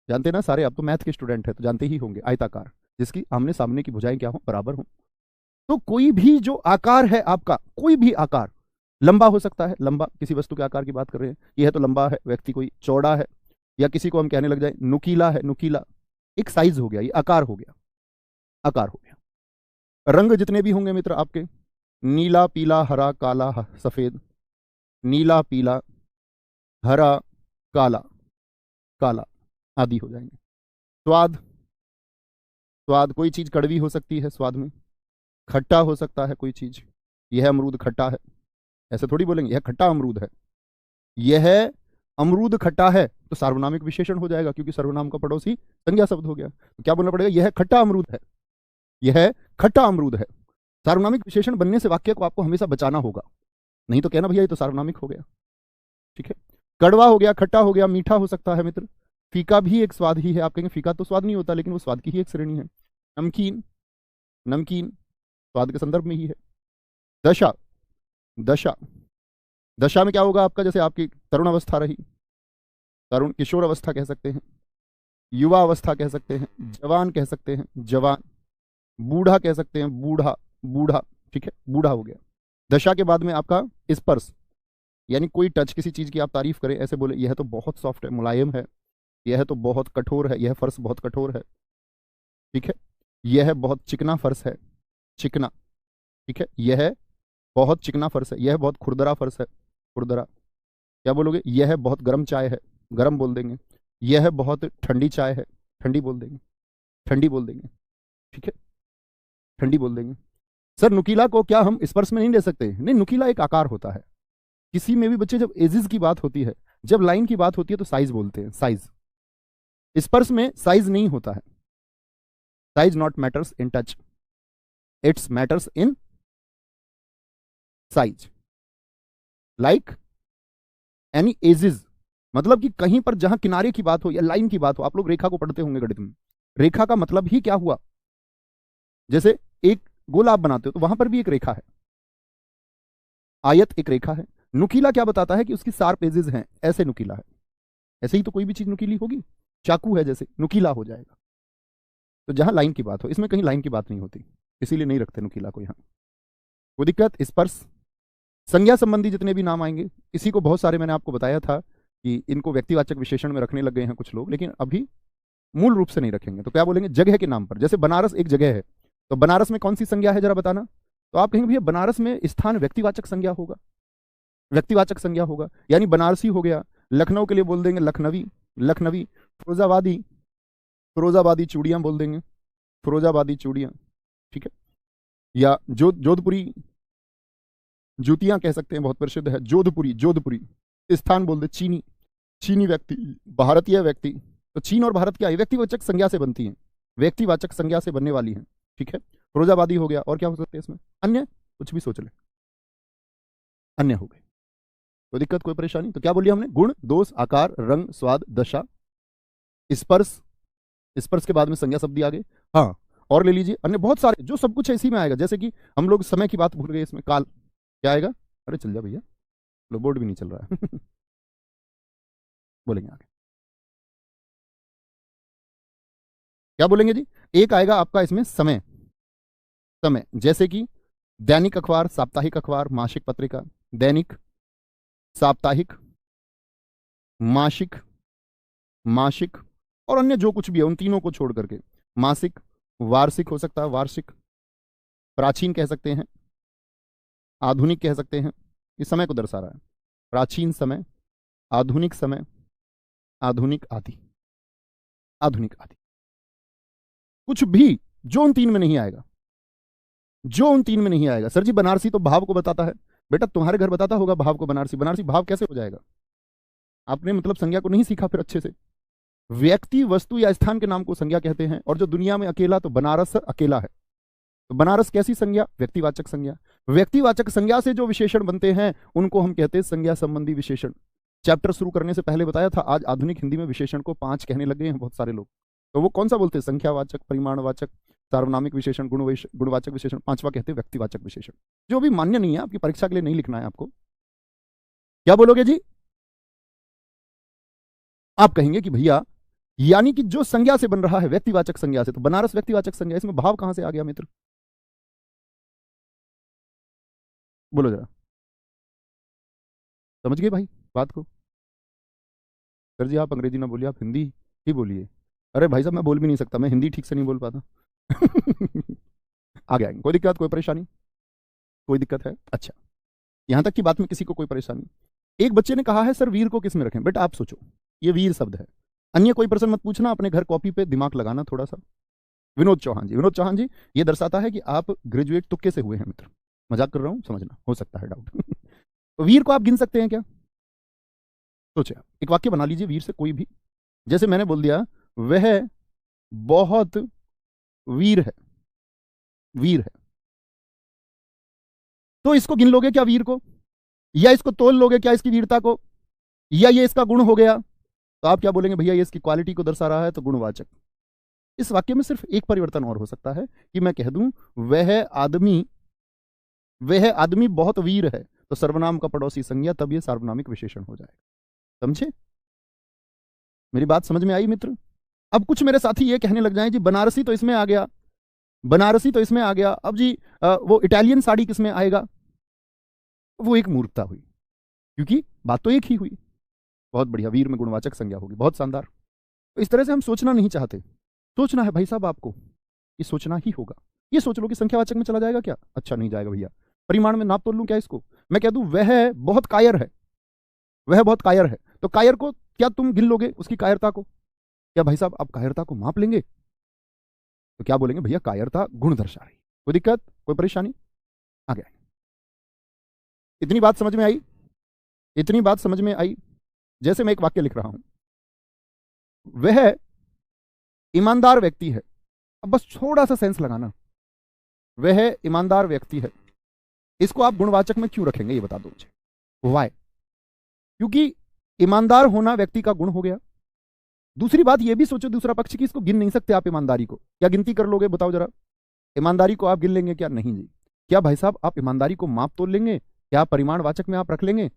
जानते ना सारे, आप तो मैथ के स्टूडेंट है तो जानते ही होंगे, आयताकार जिसकी आमने सामने की भुजाएं क्या हो, बराबर हो। तो कोई भी जो आकार है आपका, कोई भी आकार, लंबा हो सकता है, लंबा किसी वस्तु के आकार की बात कर रहे हैं, यह तो लंबा है व्यक्ति, कोई चौड़ा है, या किसी को हम कहने लग जाए नुकीला है, नुकीला, एक साइज हो गया, ये आकार हो गया, आकार हो गया। रंग जितने भी होंगे मित्र आपके, नीला, पीला, हरा, काला, सफेद, नीला, पीला, हरा, काला, काला आदि हो जाएंगे। स्वाद, स्वाद कोई चीज कड़वी हो सकती है, स्वाद में खट्टा हो सकता है कोई चीज, यह अमरूद खट्टा है, ऐसे थोड़ी बोलेंगे यह खट्टा अमरूद है, यह अमरूद खट्टा है, तो सार्वनामिक विशेषण हो जाएगा, क्योंकि सर्वनाम का पड़ोसी संज्ञा शब्द हो गया। तो क्या बोलना पड़ेगा, यह खट्टा अमरूद है, यह खट्टा अमरूद है। सार्वनामिक विशेषण बनने से वाक्य को आपको हमेशा बचाना होगा, नहीं तो कहना भैया ये तो सार्वनामिक हो गया, ठीक है। कड़वा हो गया, खट्टा हो गया, मीठा हो सकता है मित्र, फीका भी एक स्वाद ही है। आप कहेंगे फीका तो स्वाद नहीं होता, लेकिन वो स्वाद की ही एक श्रेणी है। नमकीन, नमकीन स्वाद के संदर्भ में ही है। दशा, दशा, दशा में क्या होगा आपका, जैसे आपकी तरुण अवस्था रही, तरुण, किशोर अवस्था कह सकते हैं, युवा अवस्था कह सकते हैं, जवान कह सकते हैं, जवान, बूढ़ा कह सकते हैं, बूढ़ा, बूढ़ा, ठीक है, बूढ़ा हो गया। दशा के बाद में आपका स्पर्श, यानी कोई टच, किसी चीज की आप तारीफ करें, ऐसे बोले यह तो बहुत सॉफ्ट है, मुलायम है, यह तो बहुत कठोर है, यह फर्श बहुत कठोर है, ठीक है। यह बहुत चिकना फर्श है, चिकना, ठीक है, यह बहुत चिकना फर्श है, यह बहुत खुरदरा फर्श है, खुरदरा। क्या बोलोगे, यह बहुत गर्म चाय है, गर्म बोल देंगे। यह बहुत ठंडी चाय है, ठंडी बोल देंगे, ठंडी बोल देंगे, ठीक है, ठंडी बोल देंगे। सर नुकीला को क्या हम स्पर्श में नहीं ले सकते, नहीं, नुकीला एक आकार होता है किसी में भी। बच्चे जब एजेस की बात होती है, जब लाइन की बात होती है, तो साइज बोलते हैं, साइज। स्पर्श में साइज नहीं होता है, size not matters in touch, it's matters in size. Like any ages, मतलब कि कहीं पर जहां किनारे की बात हो या लाइन की बात हो, आप लोग रेखा को पढ़ते होंगे गणित में, रेखा का मतलब ही क्या हुआ, जैसे एक गोला आप बनाते हो तो वहां पर भी एक रेखा है, आयत एक रेखा है। नुकीला क्या बताता है कि उसकी शार्प एजेस हैं, ऐसे नुकीला है, ऐसे ही तो कोई भी चीज नुकीली होगी, चाकू है जैसे, नुकीला हो जाएगा। तो जहां लाइन की बात हो, इसमें कहीं लाइन की बात नहीं होती, इसीलिए नहीं रखते नुकीला को यहां, कोई दिक्कत। स्पर्श, संज्ञा संबंधी जितने भी नाम आएंगे, इसी को बहुत सारे मैंने आपको बताया था कि इनको व्यक्तिवाचक विशेषण में रखने लग गए हैं कुछ लोग, लेकिन अभी मूल रूप से नहीं रखेंगे। तो क्या बोलेंगे, जगह के नाम पर, जैसे बनारस एक जगह है, तो बनारस में कौन सी संज्ञा है जरा बताना, तो आप कहेंगे भैया बनारस में स्थान व्यक्तिवाचक संज्ञा होगा, व्यक्तिवाचक संज्ञा होगा, यानी बनारसी हो गया। लखनऊ के लिए बोल देंगे लखनवी, लखनवी। फिरोजाबादी, फिरोजाबादी चूड़ियां बोल देंगे, फिरोजाबादी चूड़ियां, ठीक है। या जोधपुरी जूतियां कह सकते हैं, बहुत प्रसिद्ध है, जोधपुरी, जोधपुरी। स्थान बोल दे चीनी, चीनी व्यक्ति, भारतीय व्यक्ति। तो चीन और भारत क्या है, व्यक्तिवाचक संज्ञा से बनती हैं, व्यक्तिवाचक संज्ञा से बनने वाली हैं, ठीक है। फिरोजाबादी हो गया, और क्या हो सकते हैं इसमें, अन्य, कुछ भी सोच ले, अन्य हो गए, कोई दिक्कत कोई परेशानी। तो क्या बोलिए हमने, गुण, दोष, आकार, रंग, स्वाद, दशा, स्पर्श, स्पर्श के बाद में संज्ञा शब्द आगे। हाँ, और ले लीजिए अन्य बहुत सारे, जो सब कुछ इसी में आएगा। जैसे कि हम लोग समय की बात भूल गए, इसमें काल क्या आएगा, अरे चल जा भैया, लो बोर्ड भी नहीं चल रहा है बोलेंगे आगे, क्या बोलेंगे जी, एक आएगा आपका इसमें समय, समय, जैसे कि दैनिक अखबार, साप्ताहिक अखबार, मासिक पत्रिका। दैनिक, साप्ताहिक, मासिक, मासिक, और अन्य जो कुछ भी है उन तीनों को छोड़ करके, मासिक, वार्षिक हो सकता है, वार्षिक। प्राचीन कह सकते हैं, आधुनिक कह सकते हैं, इस समय को दर्शा रहा है। प्राचीन समय, आधुनिक समय, आधुनिक आदि, आधुनिक आदि। कुछ भी जो उन तीन में नहीं आएगा, जो उन तीन में नहीं आएगा। सर जी बनारसी तो भाव को बताता है। बेटा तुम्हारे घर बताता होगा भाव को, बनारसी बनारसी भाव कैसे हो जाएगा? आपने मतलब संज्ञा को नहीं सीखा फिर अच्छे से। व्यक्ति, वस्तु या स्थान के नाम को संज्ञा कहते हैं, और जो दुनिया में अकेला, तो बनारस अकेला है। तो बनारस कैसी संज्ञा? व्यक्तिवाचक संज्ञा। व्यक्तिवाचक संज्ञा से जो विशेषण बनते हैं उनको हम कहते हैं संज्ञा संबंधी विशेषण। चैप्टर शुरू करने से पहले बताया था, आज आधुनिक हिंदी में विशेषण को 5 कहने लगे हैं बहुत सारे लोग। तो वो कौन सा बोलते हैं? संख्यावाचक, परिमाणवाचक, सार्वनामिक विशेषण, गुणवाचक विशेषण। 5वां कहते हैं व्यक्तिवाचक विशेषण, जो भी मान्य नहीं है, आपकी परीक्षा के लिए नहीं लिखना है आपको। क्या बोलोगे जी? आप कहेंगे कि भैया यानी कि जो संज्ञा से बन रहा है व्यक्तिवाचक संज्ञा से, तो बनारस व्यक्तिवाचक संज्ञा, इसमें भाव कहां से आ गया मित्र? बोलो जरा, समझ गए भाई बात को? सर जी आप अंग्रेजी ना बोलिए, आप हिंदी ही बोलिए। अरे भाई साहब मैं बोल भी नहीं सकता, मैं हिंदी ठीक से नहीं बोल पाता। आ गया, कोई दिक्कत, कोई परेशानी? कोई दिक्कत है? अच्छा, यहां तक की बात में किसी को कोई परेशानी? एक बच्चे ने कहा है सर वीर को किस में रखें? बेटा आप सोचो, ये वीर शब्द है। अन्य कोई प्रश्न मत पूछना, अपने घर कॉपी पे दिमाग लगाना थोड़ा सा। विनोद चौहान जी, विनोद चौहान जी, ये दर्शाता है कि आप ग्रेजुएट तुक्के से हुए हैं मित्र। मजाक कर रहा हूं, समझना, हो सकता है डाउट। तो वीर को आप गिन सकते हैं क्या? सोचे आप, एक वाक्य बना लीजिए वीर से कोई भी। जैसे मैंने बोल दिया वह बहुत वीर है, वीर है, तो इसको गिन लोगे क्या वीर को? या इसको तोल लोगे क्या इसकी वीरता को? या ये इसका गुण हो गया? तो आप क्या बोलेंगे? भैया ये इसकी क्वालिटी को दर्शा रहा है, तो गुणवाचक। इस वाक्य में सिर्फ एक परिवर्तन और हो सकता है कि मैं कह दूं वह आदमी बहुत वीर है, तो सर्वनाम का पड़ोसी संज्ञा, तब ये सार्वनामिक विशेषण हो जाएगा। समझे? मेरी बात समझ में आई मित्र? अब कुछ मेरे साथी ये कहने लग जाएं जी बनारसी तो इसमें आ गया, बनारसी तो इसमें आ गया, अब जी वो इटालियन साड़ी किस में आएगा? वो एक मूर्खता हुई, क्योंकि बात तो एक ही हुई। बहुत बढ़िया, वीर में गुणवाचक संज्ञा होगी, बहुत शानदार। तो इस तरह से हम सोचना नहीं चाहते। सोचना है भाई साहब आपको, ये सोचना ही होगा। ये सोच लो कि संख्यावाचक में चला जाएगा क्या? अच्छा नहीं जाएगा भैया। परिमाण में नाप तोल लूं क्या इसको? मैं कह दूं वह बहुत कायर है, वह बहुत कायर है, तो कायर को क्या तुम गिन लोगे, उसकी कायरता को? क्या भाई साहब आप कायरता को माप लेंगे? तो क्या बोलेंगे? भैया कायरता गुण दर्शा रही। कोई दिक्कत, कोई परेशानी? आ गया। इतनी बात समझ में आई? इतनी बात समझ में आई? जैसे मैं एक वाक्य लिख रहा हूं, वह ईमानदार व्यक्ति है। अब बस थोड़ा सा सेंस लगाना, वह ईमानदार व्यक्ति है, इसको आप गुणवाचक में क्यों रखेंगे ये बता दो मुझे। वाई? क्योंकि ईमानदार होना व्यक्ति का गुण हो गया। दूसरी बात ये भी सोचो, दूसरा पक्ष की, इसको गिन नहीं सकते आप ईमानदारी को। क्या गिनती कर लोगे बताओ जरा? ईमानदारी को आप गिन लेंगे क्या? नहीं जी। क्या भाई साहब आप ईमानदारी को माप तोल लेंगे? क्या परिमाणवाचक में आप रख लेंगे?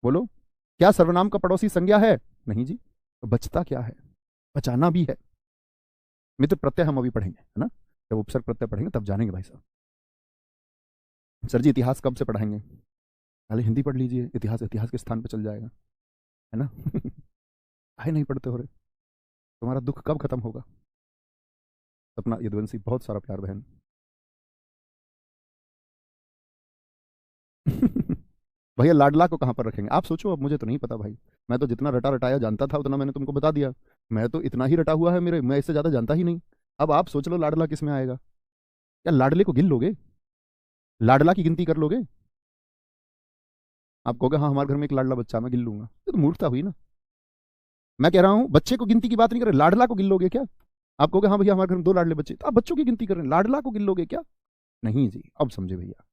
बोलो, क्या सर्वनाम का पड़ोसी संज्ञा है? नहीं जी। तो बचता क्या है? बचाना भी है मित्र। प्रत्यय हम अभी पढ़ेंगे, है ना? जब उपसर्ग प्रत्यय पढ़ेंगे तब जानेंगे भाई साहब। सर जी इतिहास कब से पढ़ाएंगे? पहले हिंदी पढ़ लीजिए, इतिहास इतिहास के स्थान पर चल जाएगा, है ना? काहे नहीं पढ़ते हो रहे? तुम्हारा दुख कब खत्म होगा? सपना यदुवंशी, बहुत सारा प्यार बहन। भैया लाडला को कहां पर रखेंगे आप सोचो। अब मुझे तो नहीं पता भाई, मैं तो जितना रटा रटाया जानता था उतना मैंने तुमको बता दिया। मैं तो इतना ही रटा हुआ है मेरे, मैं इससे ज्यादा जानता ही नहीं। अब आप सोच लो लाडला किस में आएगा? क्या लाडले को गिन लोगे? लाडला की गिनती कर लोगे? आप कहोगे हाँ हमारे घर में एक लाडला बच्चा, मैं गिन लूंगा। ये तो मूर्खता हुई ना। मैं कह रहा हूं बच्चे को गिनती की बात नहीं कर रहे, लाडला को गिन लोगे क्या? आप कहोगे हाँ भैया हमारे घर में 2 लाडले बच्चे, तो आप बच्चों की गिनती कर रहे हैं, लाडला को गिन लोगे क्या? नहीं जी, अब समझे भैया।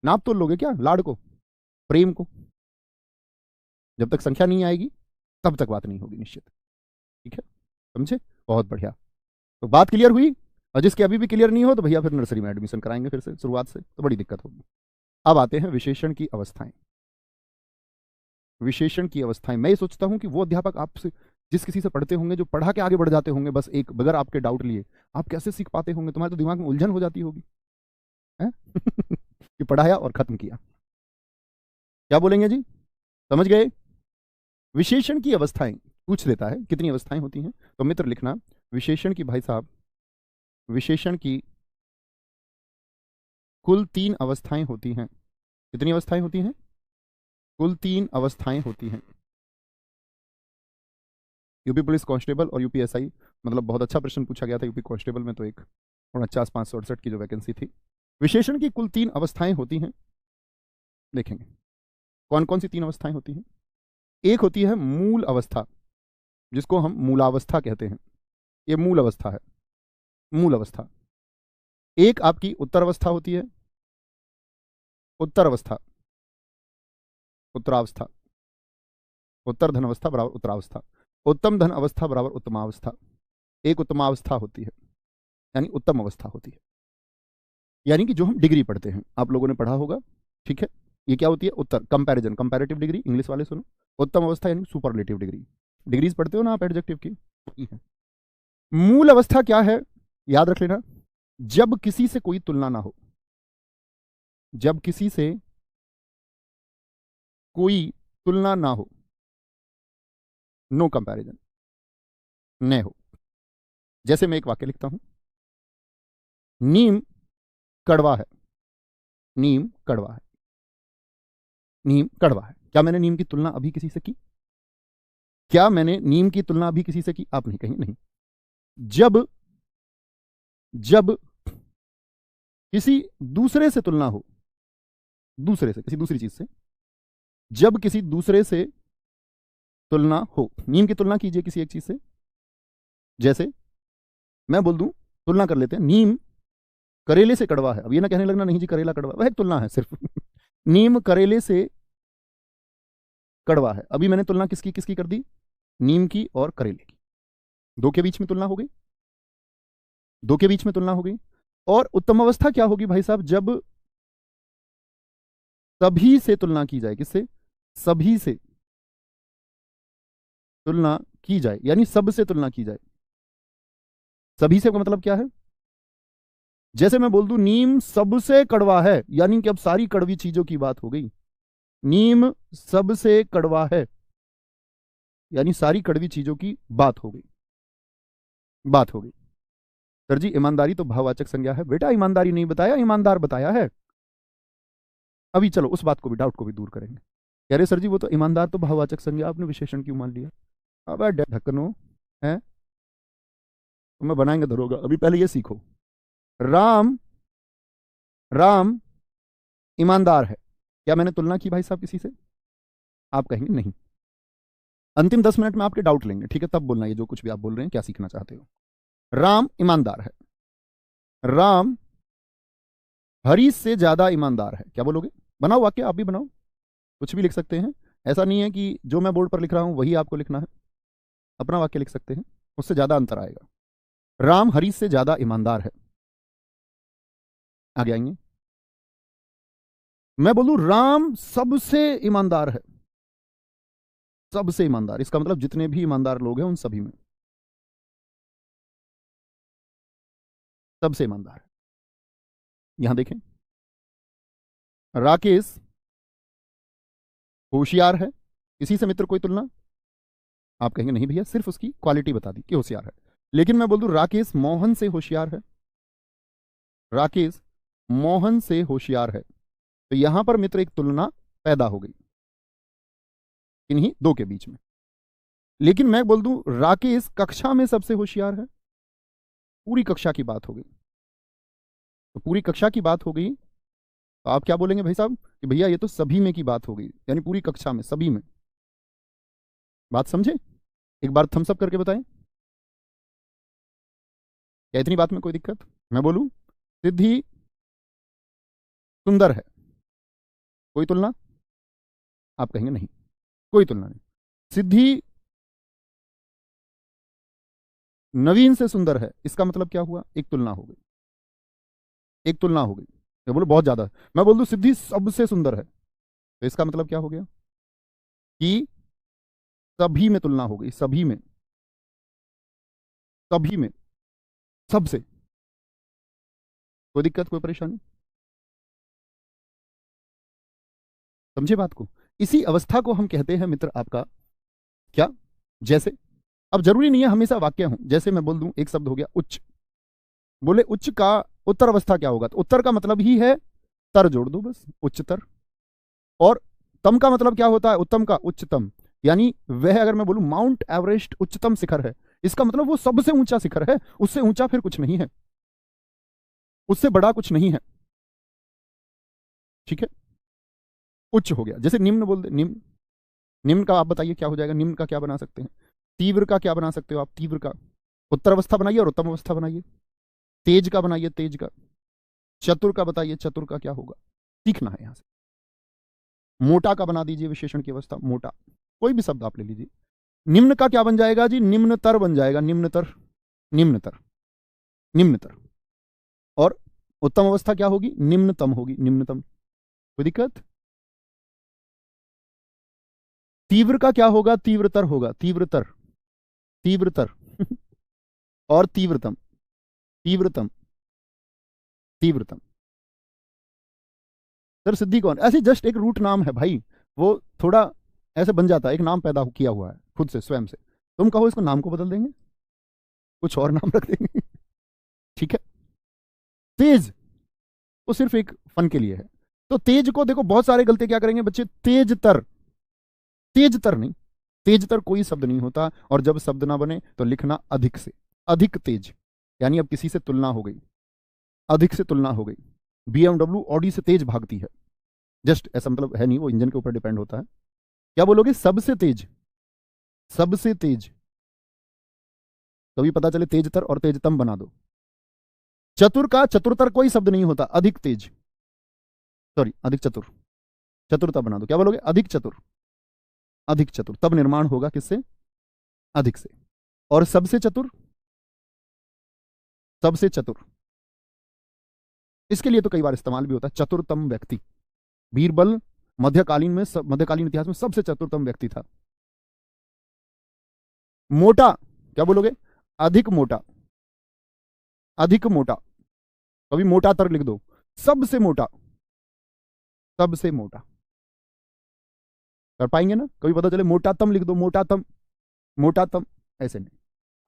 नाप तोल लोगे क्या लाड को, प्रेम को? जब तक संख्या नहीं आएगी तब तक बात नहीं होगी निश्चित। ठीक है, समझे? बहुत बढ़िया। तो बात क्लियर हुई? और जिसके अभी भी क्लियर नहीं हो तो भैया फिर नर्सरी में एडमिशन कराएंगे फिर से शुरुआत से, तो बड़ी दिक्कत होगी। अब आते हैं विशेषण की अवस्थाएं। विशेषण की अवस्थाएं, मैं ये सोचता हूं कि वो अध्यापक आपसे जिस किसी से पढ़ते होंगे, जो पढ़ा के आगे बढ़ जाते होंगे बस एक बगैर आपके डाउट लिए, आप कैसे सीख पाते होंगे? तुम्हारे तो दिमाग में उलझन हो जाती होगी है? कि पढ़ाया और खत्म किया। क्या बोलेंगे जी? समझ गए? विशेषण की अवस्थाएं पूछ लेता है, कितनी अवस्थाएं होती हैं? तो मित्र लिखना विशेषण की, भाई साहब विशेषण की कुल 3 अवस्थाएं होती हैं। कितनी अवस्थाएं होती हैं? कुल 3 अवस्थाएं होती हैं। यूपी पुलिस कांस्टेबल और यूपीएसआई, मतलब बहुत अच्छा प्रश्न पूछा गया था यूपी कांस्टेबल में, तो एक 49,568 की जो वैकेंसी थी। विशेषण की कुल 3 अवस्थाएं होती हैं। देखेंगे कौन कौन सी 3 अवस्थाएं होती हैं। एक होती है मूल अवस्था, जिसको हम मूलावस्था कहते हैं। ये मूल अवस्था है, मूल अवस्था। एक आपकी उत्तर अवस्था होती है, उत्तर अवस्था, उत्तरावस्था, उत्तर धन अवस्था बराबर उत्तरावस्था, उत्तम धन अवस्था बराबर उत्तमावस्था। एक उत्तमावस्था होती है, यानी उत्तम अवस्था होती है, यानी कि जो हम डिग्री पढ़ते हैं, आप लोगों ने पढ़ा होगा, ठीक है। ये क्या होती है? उत्तर, कंपैरिजन, कंपैरेटिव डिग्री, इंग्लिश वाले सुनो। उत्तम अवस्था यानी सुपरलेटिव डिग्री। डिग्रीज पढ़ते हो ना आप एडजेक्टिव की, वही है। मूल अवस्था क्या है, याद रख लेना, जब किसी से कोई तुलना ना हो, जब किसी से कोई तुलना ना हो, नो कंपैरिजन, न हो। जैसे मैं एक वाक्य लिखता हूं, नीम कड़वा है, नीम कड़वा है, नीम कड़वा है। क्या मैंने नीम की तुलना अभी किसी से की? क्या मैंने नीम की तुलना अभी किसी से की? आप नहीं कहेंगे नहीं। जब जब किसी दूसरे से तुलना हो, दूसरे से, किसी दूसरी चीज से, जब किसी दूसरे से तुलना हो, नीम की तुलना कीजिए किसी एक चीज से। जैसे मैं बोल दूं, तुलना कर लेते हैं, नीम करेले से कड़वा है। अब ये ना कहने लगना नहीं जी करेला कड़वा, वह एक तुलना है सिर्फ। नीम करेले से कड़वा है। अभी मैंने तुलना किसकी किसकी कर दी? नीम की और करेले की। दो के बीच में तुलना हो गई, दो के बीच में तुलना हो गई। और उत्तम अवस्था क्या होगी भाई साहब? जब सभी से तुलना की जाए। किससे? सभी से तुलना की जाए, यानी सब से तुलना की जाए। सभी से का मतलब क्या है? जैसे मैं बोल दूं नीम सबसे कड़वा है, यानी कि अब सारी कड़वी चीजों की बात हो गई। नीम सबसे कड़वा है, यानी सारी कड़वी चीजों की बात हो गई, बात हो गई। सर जी ईमानदारी तो भाववाचक संज्ञा है। बेटा ईमानदारी नहीं बताया, ईमानदार बताया है। अभी चलो उस बात को भी, डाउट को भी दूर करेंगे। कह रहे सर जी वो तो ईमानदार तो भाववाचक संज्ञा, आपने विशेषण क्यों मान लिया? अब ढक्कनो है, तुम्हें बनाएंगे दरोगा। अभी पहले ये सीखो, राम, राम ईमानदार है। क्या मैंने तुलना की भाई साहब किसी से? आप कहेंगे नहीं। अंतिम 10 मिनट में आपके डाउट लेंगे, ठीक है, तब बोलना ये जो कुछ भी आप बोल रहे हैं, क्या सीखना चाहते हो। राम ईमानदार है, राम हरीश से ज्यादा ईमानदार है। क्या बोलोगे? बनाओ वाक्य, आप भी बनाओ, कुछ भी लिख सकते हैं। ऐसा नहीं है कि जो मैं बोर्ड पर लिख रहा हूं वही आपको लिखना है, अपना वाक्य लिख सकते हैं, उससे ज्यादा अंतर आएगा। राम हरीश से ज्यादा ईमानदार है। आगे आएंगे, मैं बोलूं राम सबसे ईमानदार है, सबसे ईमानदार, इसका मतलब जितने भी ईमानदार लोग हैं उन सभी में सबसे ईमानदार है। यहां देखें, राकेश होशियार है। किसी से मित्र कोई तुलना? आप कहेंगे नहीं भैया, सिर्फ उसकी क्वालिटी बता दी कि होशियार है। लेकिन मैं बोल दूं राकेश मोहन से होशियार है, राकेश मोहन से होशियार है, तो यहां पर मित्र एक तुलना पैदा हो गई इन्हीं दो के बीच में। लेकिन मैं बोल दूं राकेश कक्षा में सबसे होशियार है, पूरी कक्षा की बात हो गई। तो पूरी कक्षा की बात हो गई, तो आप क्या बोलेंगे भाई साहब कि भैया ये तो सभी में की बात हो गई, यानी पूरी कक्षा में, सभी में। बात समझे? एक बार थम्स अप करके बताएं, क्या इतनी बात में कोई दिक्कत? मैं बोलूं सिद्धि सुंदर है, कोई तुलना? आप कहेंगे नहीं, कोई तुलना नहीं। सिद्धि नवीन से सुंदर है, इसका मतलब क्या हुआ? एक तुलना हो गई, एक तुलना हो गई। मैं बोलूं बहुत ज्यादा। मैं बोल दूं सिद्धि सबसे सुंदर है, तो इसका मतलब क्या हो गया? कि सभी में तुलना हो गई, सभी में, सभी में, सबसे। कोई दिक्कत, कोई परेशानी? समझे बात को? इसी अवस्था को हम कहते हैं मित्र आपका क्या? जैसे, अब जरूरी नहीं है हमेशा वाक्य हो। जैसे मैं बोल दूं एक शब्द हो गया उच्च, बोले उच्च का उत्तर अवस्था क्या होगा, तो उत्तर का मतलब ही है तर जोड़ दो बस, उच्चतर। और तम का मतलब क्या होता है, उत्तम का उच्चतम, यानी वह अगर मैं बोलूं माउंट एवरेस्ट उच्चतम शिखर है, इसका मतलब वो सबसे ऊंचा शिखर है, उससे ऊंचा फिर कुछ नहीं है, उससे बड़ा कुछ नहीं है। ठीक है, उच्च हो गया। जैसे निम्न बोल दे, निम्न, निम्न का आप बताइए क्या हो जाएगा, निम्न का क्या बना सकते हैं, तीव्र का क्या बना सकते हो आप, तीव्र का उत्तर अवस्था बनाइए और उत्तम अवस्था बनाइए। तेज का बनाइए, तेज का। चतुर का बताइए, चतुर का क्या होगा, सीखना है यहां से। मोटा का बना दीजिए विशेषण की अवस्था, मोटा, कोई भी शब्द आप ले लीजिए। निम्न का क्या बन जाएगा जी, निम्नतर बन जाएगा, निम्नतर, निम्नतर, निम्नतर। और उत्तम अवस्था क्या होगी, निम्नतम होगी, निम्नतम। कोई दिक्कत। तीव्र का क्या होगा, तीव्रतर होगा, तीव्रतर, तीव्रतर और तीव्रतम, तीव्रतम, तीव्रतम। सर सिद्धि कौन, ऐसे जस्ट एक रूट नाम है भाई, वो थोड़ा ऐसे बन जाता है, एक नाम पैदा किया हुआ है खुद से, स्वयं से। तुम कहो इसको नाम को बदल देंगे, कुछ और नाम रख देंगे ठीक है। तेज तो सिर्फ एक फन के लिए है। तो तेज को देखो, बहुत सारे गलती क्या करेंगे बच्चे, तेज तर, तेज तर नहीं, तेज तर कोई शब्द नहीं होता, और जब शब्द ना बने तो लिखना अधिक से, अधिक तेज, यानी अब किसी से तुलना हो गई, अधिक से तुलना हो गई। BMW ऑडी से तेज भागती है, जस्ट ऐसा मतलब है नहीं, वो इंजन के ऊपर डिपेंड होता है। क्या बोलोगे, सबसे तेज, सबसे तेज, तभी पता चले तेजतर और तेजतम बना दो। चतुर का चतुरतर कोई शब्द नहीं होता, अधिक तेज, सॉरी अधिक चतुर, चतुरता बना दो। क्या बोलोगे, अधिक चतुर, अधिक चतुर, तब निर्माण होगा किससे, अधिक से। और सबसे चतुर, सबसे चतुर, इसके लिए तो कई बार इस्तेमाल भी होता है, चतुरतम व्यक्ति। बीरबल मध्यकालीन में मध्यकालीन इतिहास में सबसे चतुरतम व्यक्ति था। मोटा, क्या बोलोगे, अधिक मोटा, अधिक मोटा, कभी मोटा तर लिख दो, सबसे मोटा, सबसे मोटा, कर पाएंगे ना, कभी पता चले मोटातम लिख दो, मोटातम, मोटातम, ऐसे नहीं।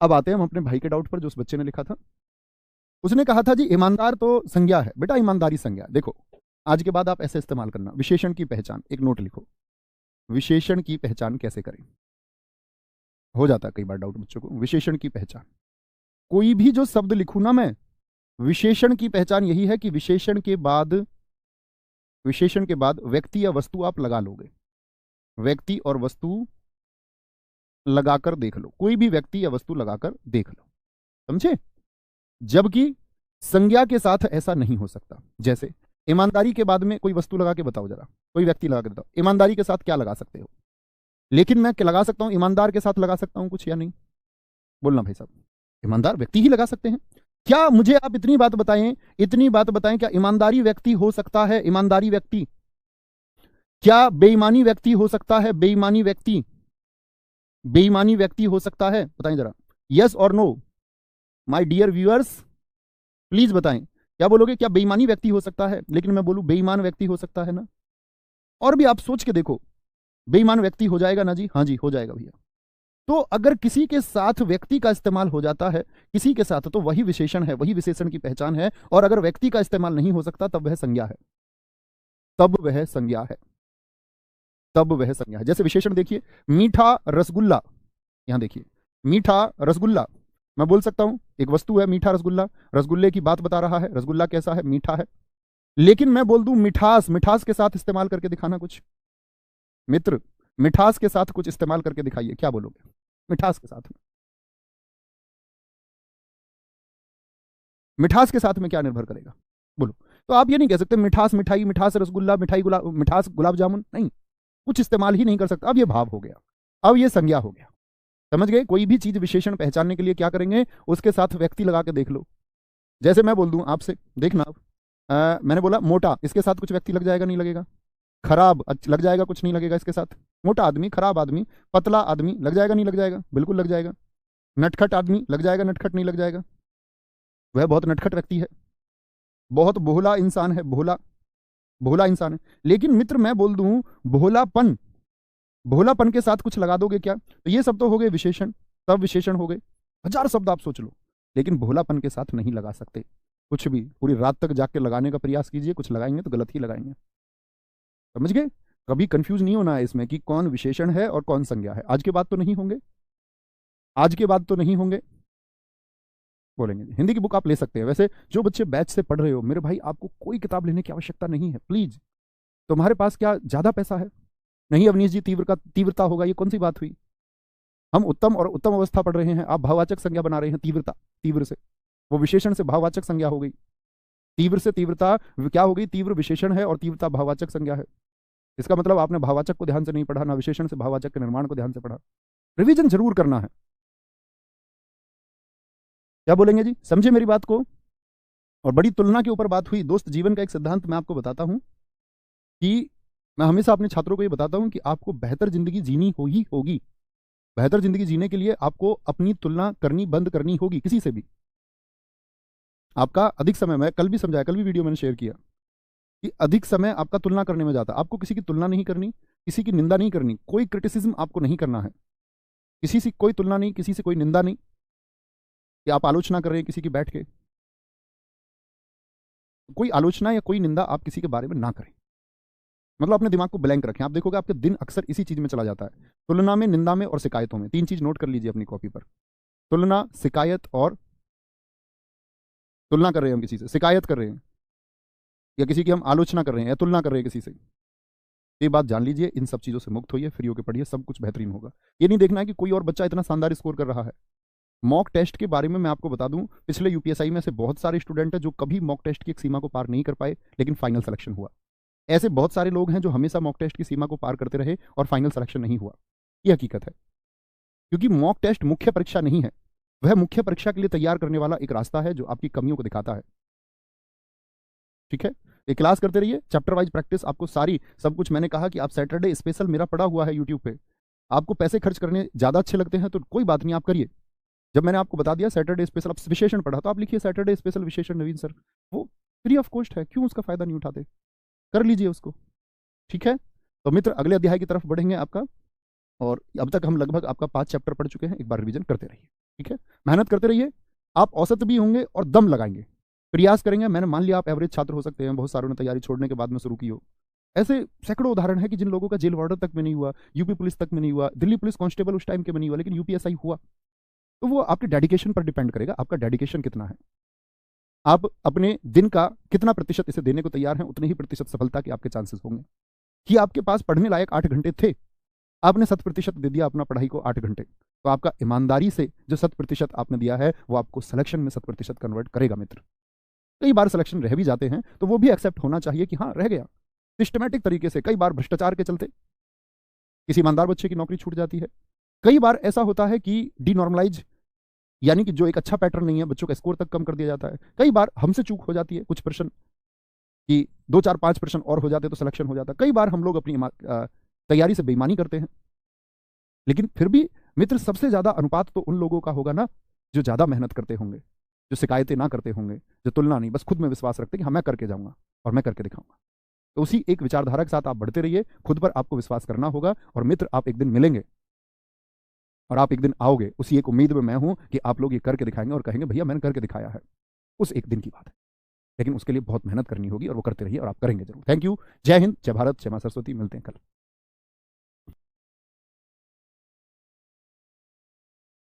अब आते हैं हम अपने भाई के डाउट पर, जो उस बच्चे ने लिखा था। उसने कहा था जी ईमानदार तो संज्ञा है, बेटा ईमानदारी संज्ञा। देखो आज के बाद आप ऐसे इस्तेमाल करना, विशेषण की पहचान, एक नोट लिखो, विशेषण की पहचान कैसे करें, हो जाता है कई बार डाउट बच्चों को। विशेषण की पहचान, कोई भी जो शब्द लिखूं ना मैं, विशेषण की पहचान यही है कि विशेषण के बाद, विशेषण के बाद व्यक्ति या वस्तु आप लगा लोगे, व्यक्ति और वस्तु लगाकर देख लो, कोई भी व्यक्ति या वस्तु लगाकर देख लो, समझे। जबकि संज्ञा के साथ ऐसा नहीं हो सकता। जैसे ईमानदारी के बाद में कोई वस्तु लगा के बताओ जरा, कोई व्यक्ति लगा के बताओ, ईमानदारी के साथ क्या लगा सकते हो। लेकिन मैं क्या लगा सकता हूं, ईमानदार के साथ लगा सकता हूं कुछ या नहीं, बोलना भाई साहब। ईमानदार व्यक्ति ही लगा सकते हैं क्या, मुझे आप इतनी बात बताएं, इतनी बात बताएं, क्या ईमानदारी व्यक्ति हो सकता है, ईमानदारी व्यक्ति, क्या बेईमानी व्यक्ति हो सकता है, बेईमानी व्यक्ति, बेईमानी व्यक्ति हो सकता है, बताएं जरा, यस और no my dear viewers, please बताएं। क्या बोलोगे, क्या बेईमानी व्यक्ति हो सकता है, लेकिन मैं बोलूं बेईमान व्यक्ति हो सकता है ना। और भी आप सोच के देखो, बेईमान व्यक्ति हो जाएगा ना जी, हाँ जी हो जाएगा भैया। तो अगर किसी के साथ व्यक्ति का इस्तेमाल हो जाता है, किसी के साथ, तो वही विशेषण है, वही विशेषण की पहचान है। और अगर व्यक्ति का इस्तेमाल नहीं हो सकता तब वह संज्ञा है, तब वह संज्ञा है, तब वह संज्ञा है। जैसे विशेषण देखिए, मीठा रसगुल्ला, यहां देखिए मीठा रसगुल्ला, मैं बोल सकता हूं एक वस्तु है मीठा रसगुल्ला, रसगुल्ले की बात बता रहा है, रसगुल्ला कैसा है, मीठा है। लेकिन मैं बोल दूं मिठास, मिठास के साथ इस्तेमाल करके दिखाना कुछ, मित्र मिठास के साथ कुछ इस्तेमाल करके दिखाइए, क्या बोलोगे, मिठास के साथ में, मिठास के साथ में क्या निर्भर करेगा, बोलो। तो आप ये नहीं कह सकते मिठास मिठाई, मिठास रसगुल्ला, मिठाई गुलाब, मिठास गुलाब जामुन, नहीं, कुछ इस्तेमाल ही नहीं कर सकता। अब ये भाव हो गया, अब ये संज्ञा हो गया, समझ गए। कोई भी चीज विशेषण पहचानने के लिए क्या करेंगे, उसके साथ व्यक्ति लगा के देख लो। जैसे मैं बोल दूं आपसे, देखना अब, मैंने बोला मोटा, इसके साथ कुछ व्यक्ति लग जाएगा, नहीं लगेगा। खराब लग जाएगा, कुछ नहीं लगेगा इसके साथ। मोटा आदमी, खराब आदमी, पतला आदमी, लग जाएगा, नहीं लग जाएगा, बिल्कुल लग जाएगा। नटखट आदमी, लग जाएगा, नटखट नहीं लग जाएगा, वह बहुत नटखट व्यक्ति है, बहुत भोला इंसान है, भोला, भोला इंसान है। लेकिन मित्र मैं बोल दूं भोलापन, भोलापन के साथ कुछ लगा दोगे क्या, तो ये सब तो हो गए विशेषण, सब विशेषण हो गए। हजार शब्द आप सोच लो, लेकिन भोलापन के साथ नहीं लगा सकते। कुछ भी पूरी रात तक जाग के लगाने का प्रयास कीजिए, कुछ लगाएंगे तो गलत ही लगाएंगे। समझ गए? कभी कंफ्यूज नहीं होना है इसमें कि कौन विशेषण है और कौन संज्ञा है। आज के बाद तो नहीं होंगे, आज के बाद तो नहीं होंगे। बोलेंगे हिंदी की बुक आप ले सकते हैं। वैसे जो बच्चे बैच से पढ़ रहे हो मेरे भाई, आपको कोई किताब लेने की आवश्यकता नहीं है, प्लीज। तुम्हारे पास क्या ज्यादा पैसा है? नहीं अवनीश जी, तीव्रता होगा, ये कौन सी बात हुई? हम उत्तम और उत्तम अवस्था पढ़ रहे हैं, आप भाववाचक संज्ञा बना रहे हैं तीव्रता, तीव्र से। वो विशेषण से भाववाचक संज्ञा हो गई, तीव्र से तीव्रता क्या हो गई? तीव्र विशेषण है और तीव्रता भाववाचक संज्ञा है। इसका मतलब आपने भाववाचक को ध्यान से नहीं पढ़ा, ना विशेषण से भाववाचक के निर्माण को ध्यान से पढ़ा। रिवीजन जरूर करना है। क्या बोलेंगे जी, समझे मेरी बात को? और बड़ी तुलना के ऊपर बात हुई। दोस्त जीवन का एक सिद्धांत मैं आपको बताता हूं कि मैं हमेशा अपने छात्रों को ये बताता हूं कि आपको बेहतर जिंदगी जीनी हो ही होगी। बेहतर जिंदगी जीने के लिए आपको अपनी तुलना करनी बंद करनी होगी किसी से भी। आपका अधिक समय, मैं कल भी समझाया, कल भी वीडियो मैंने शेयर किया कि अधिक समय आपका तुलना करने में जाता है। आपको किसी की तुलना नहीं करनी, किसी की निंदा नहीं करनी, कोई क्रिटिसिज्म आपको नहीं करना है। किसी से कोई तुलना नहीं, किसी से कोई निंदा नहीं कि आप आलोचना कर रहे हैं किसी की बैठ के। कोई आलोचना या कोई निंदा आप किसी के बारे में ना करें। मतलब अपने दिमाग को ब्लैंक रखें। आप देखोगे आपका दिन अक्सर इसी चीज में चला जाता है, तुलना में, निंदा में और शिकायतों में। 3 चीज नोट कर लीजिए अपनी कॉपी पर। तुलना, शिकायत और तुलना कर रहे हैं हम किसी से, शिकायत कर रहे हैं, या किसी की हम आलोचना कर रहे हैं या तुलना कर रहे हैं किसी से। ये बात जान लीजिए, इन सब चीजों से मुक्त होइए, फ्री होकर पढ़िए, सब कुछ बेहतरीन होगा। ये नहीं देखना है कि कोई और बच्चा इतना शानदार स्कोर कर रहा है। मॉक टेस्ट के बारे में मैं आपको बता दूं, पिछले यूपीएसआई में से बहुत सारे स्टूडेंट हैं जो कभी मॉक टेस्ट की एक सीमा को पार नहीं कर पाए, लेकिन फाइनल सिलेक्शन हुआ। ऐसे बहुत सारे लोग हैं जो हमेशा मॉक टेस्ट की सीमा को पार करते रहे और फाइनल सिलेक्शन नहीं हुआ। ये हकीकत है। क्योंकि मॉक टेस्ट मुख्य परीक्षा नहीं है, वह मुख्य परीक्षा के लिए तैयार करने वाला एक रास्ता है जो आपकी कमियों को दिखाता है। ठीक है, ये क्लास करते रहिए, चैप्टर वाइज प्रैक्टिस, आपको सारी सब कुछ। मैंने कहा कि आप सैटरडे स्पेशल मेरा पड़ा हुआ है यूट्यूब पे। आपको पैसे खर्च करने ज्यादा अच्छे लगते हैं तो कोई बात नहीं, आप करिए। जब मैंने आपको बता दिया सैटरडे स्पेशल, आप विशेषण पढ़ा तो आप लिखिए सैटरडे स्पेशल विशेषण नवीन सर, वो फ्री ऑफ कॉस्ट है, क्यों उसका फायदा नहीं उठाते? कर लीजिए उसको। ठीक है, तो मित्र अगले अध्याय की तरफ बढ़ेंगे आपका। और अब तक हम लगभग आपका 5 चैप्टर पढ़ चुके हैं। एक बार रिवीजन करते रहिए, ठीक है, मेहनत करते रहिए। आप औसत भी होंगे और दम लगाएंगे, प्रयास करेंगे। मैंने मान लिया आप एवरेज छात्र हो सकते हैं, बहुत सारों ने तैयारी छोड़ने के बाद में शुरू की हो। ऐसे सैकड़ों उदाहरण है कि जिन लोगों का जेल वार्डर तक में नहीं हुआ, यूपी पुलिस तक में नहीं हुआ, दिल्ली पुलिस कांस्टेबल उस टाइम के में नहीं हुआ, लेकिन यूपीएसआई हुआ। तो वो आपके डेडिकेशन पर डिपेंड करेगा, आपका डेडिकेशन कितना है। आप अपने दिन का कितना प्रतिशत इसे देने को तैयार हैं, उतने ही प्रतिशत सफलता के आपके चांसेस होंगे। कि आपके पास पढ़ने लायक 8 घंटे थे, आपने 100% दे दिया अपना पढ़ाई को 8 घंटे, तो आपका ईमानदारी से जो 100% आपने दिया है वो आपको सिलेक्शन में 100% कन्वर्ट करेगा मित्र। कई बार सिलेक्शन रह भी जाते हैं तो वो भी एक्सेप्ट होना चाहिए कि हाँ रह गया, सिस्टमैटिक तरीके से। कई बार भ्रष्टाचार के चलते किसी ईमानदार बच्चे की नौकरी छूट जाती है। कई बार ऐसा होता है कि डीनॉर्मलाइज, यानी कि जो एक अच्छा पैटर्न नहीं है, बच्चों का स्कोर तक कम कर दिया जाता है। कई बार हमसे चूक हो जाती है कुछ प्रश्न कि 2, 4, 5 प्रश्न और हो जाते तो सिलेक्शन हो जाता। कई बार हम लोग अपनी तैयारी से बेईमानी करते हैं, लेकिन फिर भी मित्र सबसे ज्यादा अनुपात तो उन लोगों का होगा ना जो ज्यादा मेहनत करते होंगे, जो शिकायतें ना करते होंगे, जो तुलना नहीं, बस खुद में विश्वास रखते कि हाँ मैं करके जाऊंगा और मैं करके दिखाऊंगा। तो उसी एक विचारधारा के साथ आप बढ़ते रहिए, खुद पर आपको विश्वास करना होगा। और मित्र आप एक दिन मिलेंगे और आप एक दिन आओगे, उसी एक उम्मीद में मैं हूं कि आप लोग ये करके दिखाएंगे और कहेंगे भैया मैंने करके दिखाया है। उस एक दिन की बात है, लेकिन उसके लिए बहुत मेहनत करनी होगी और वो करते रहिए और आप करेंगे जरूर। Thank you. जय हिंद, जय भारत, जय मां सरस्वती। मिलते हैं कल।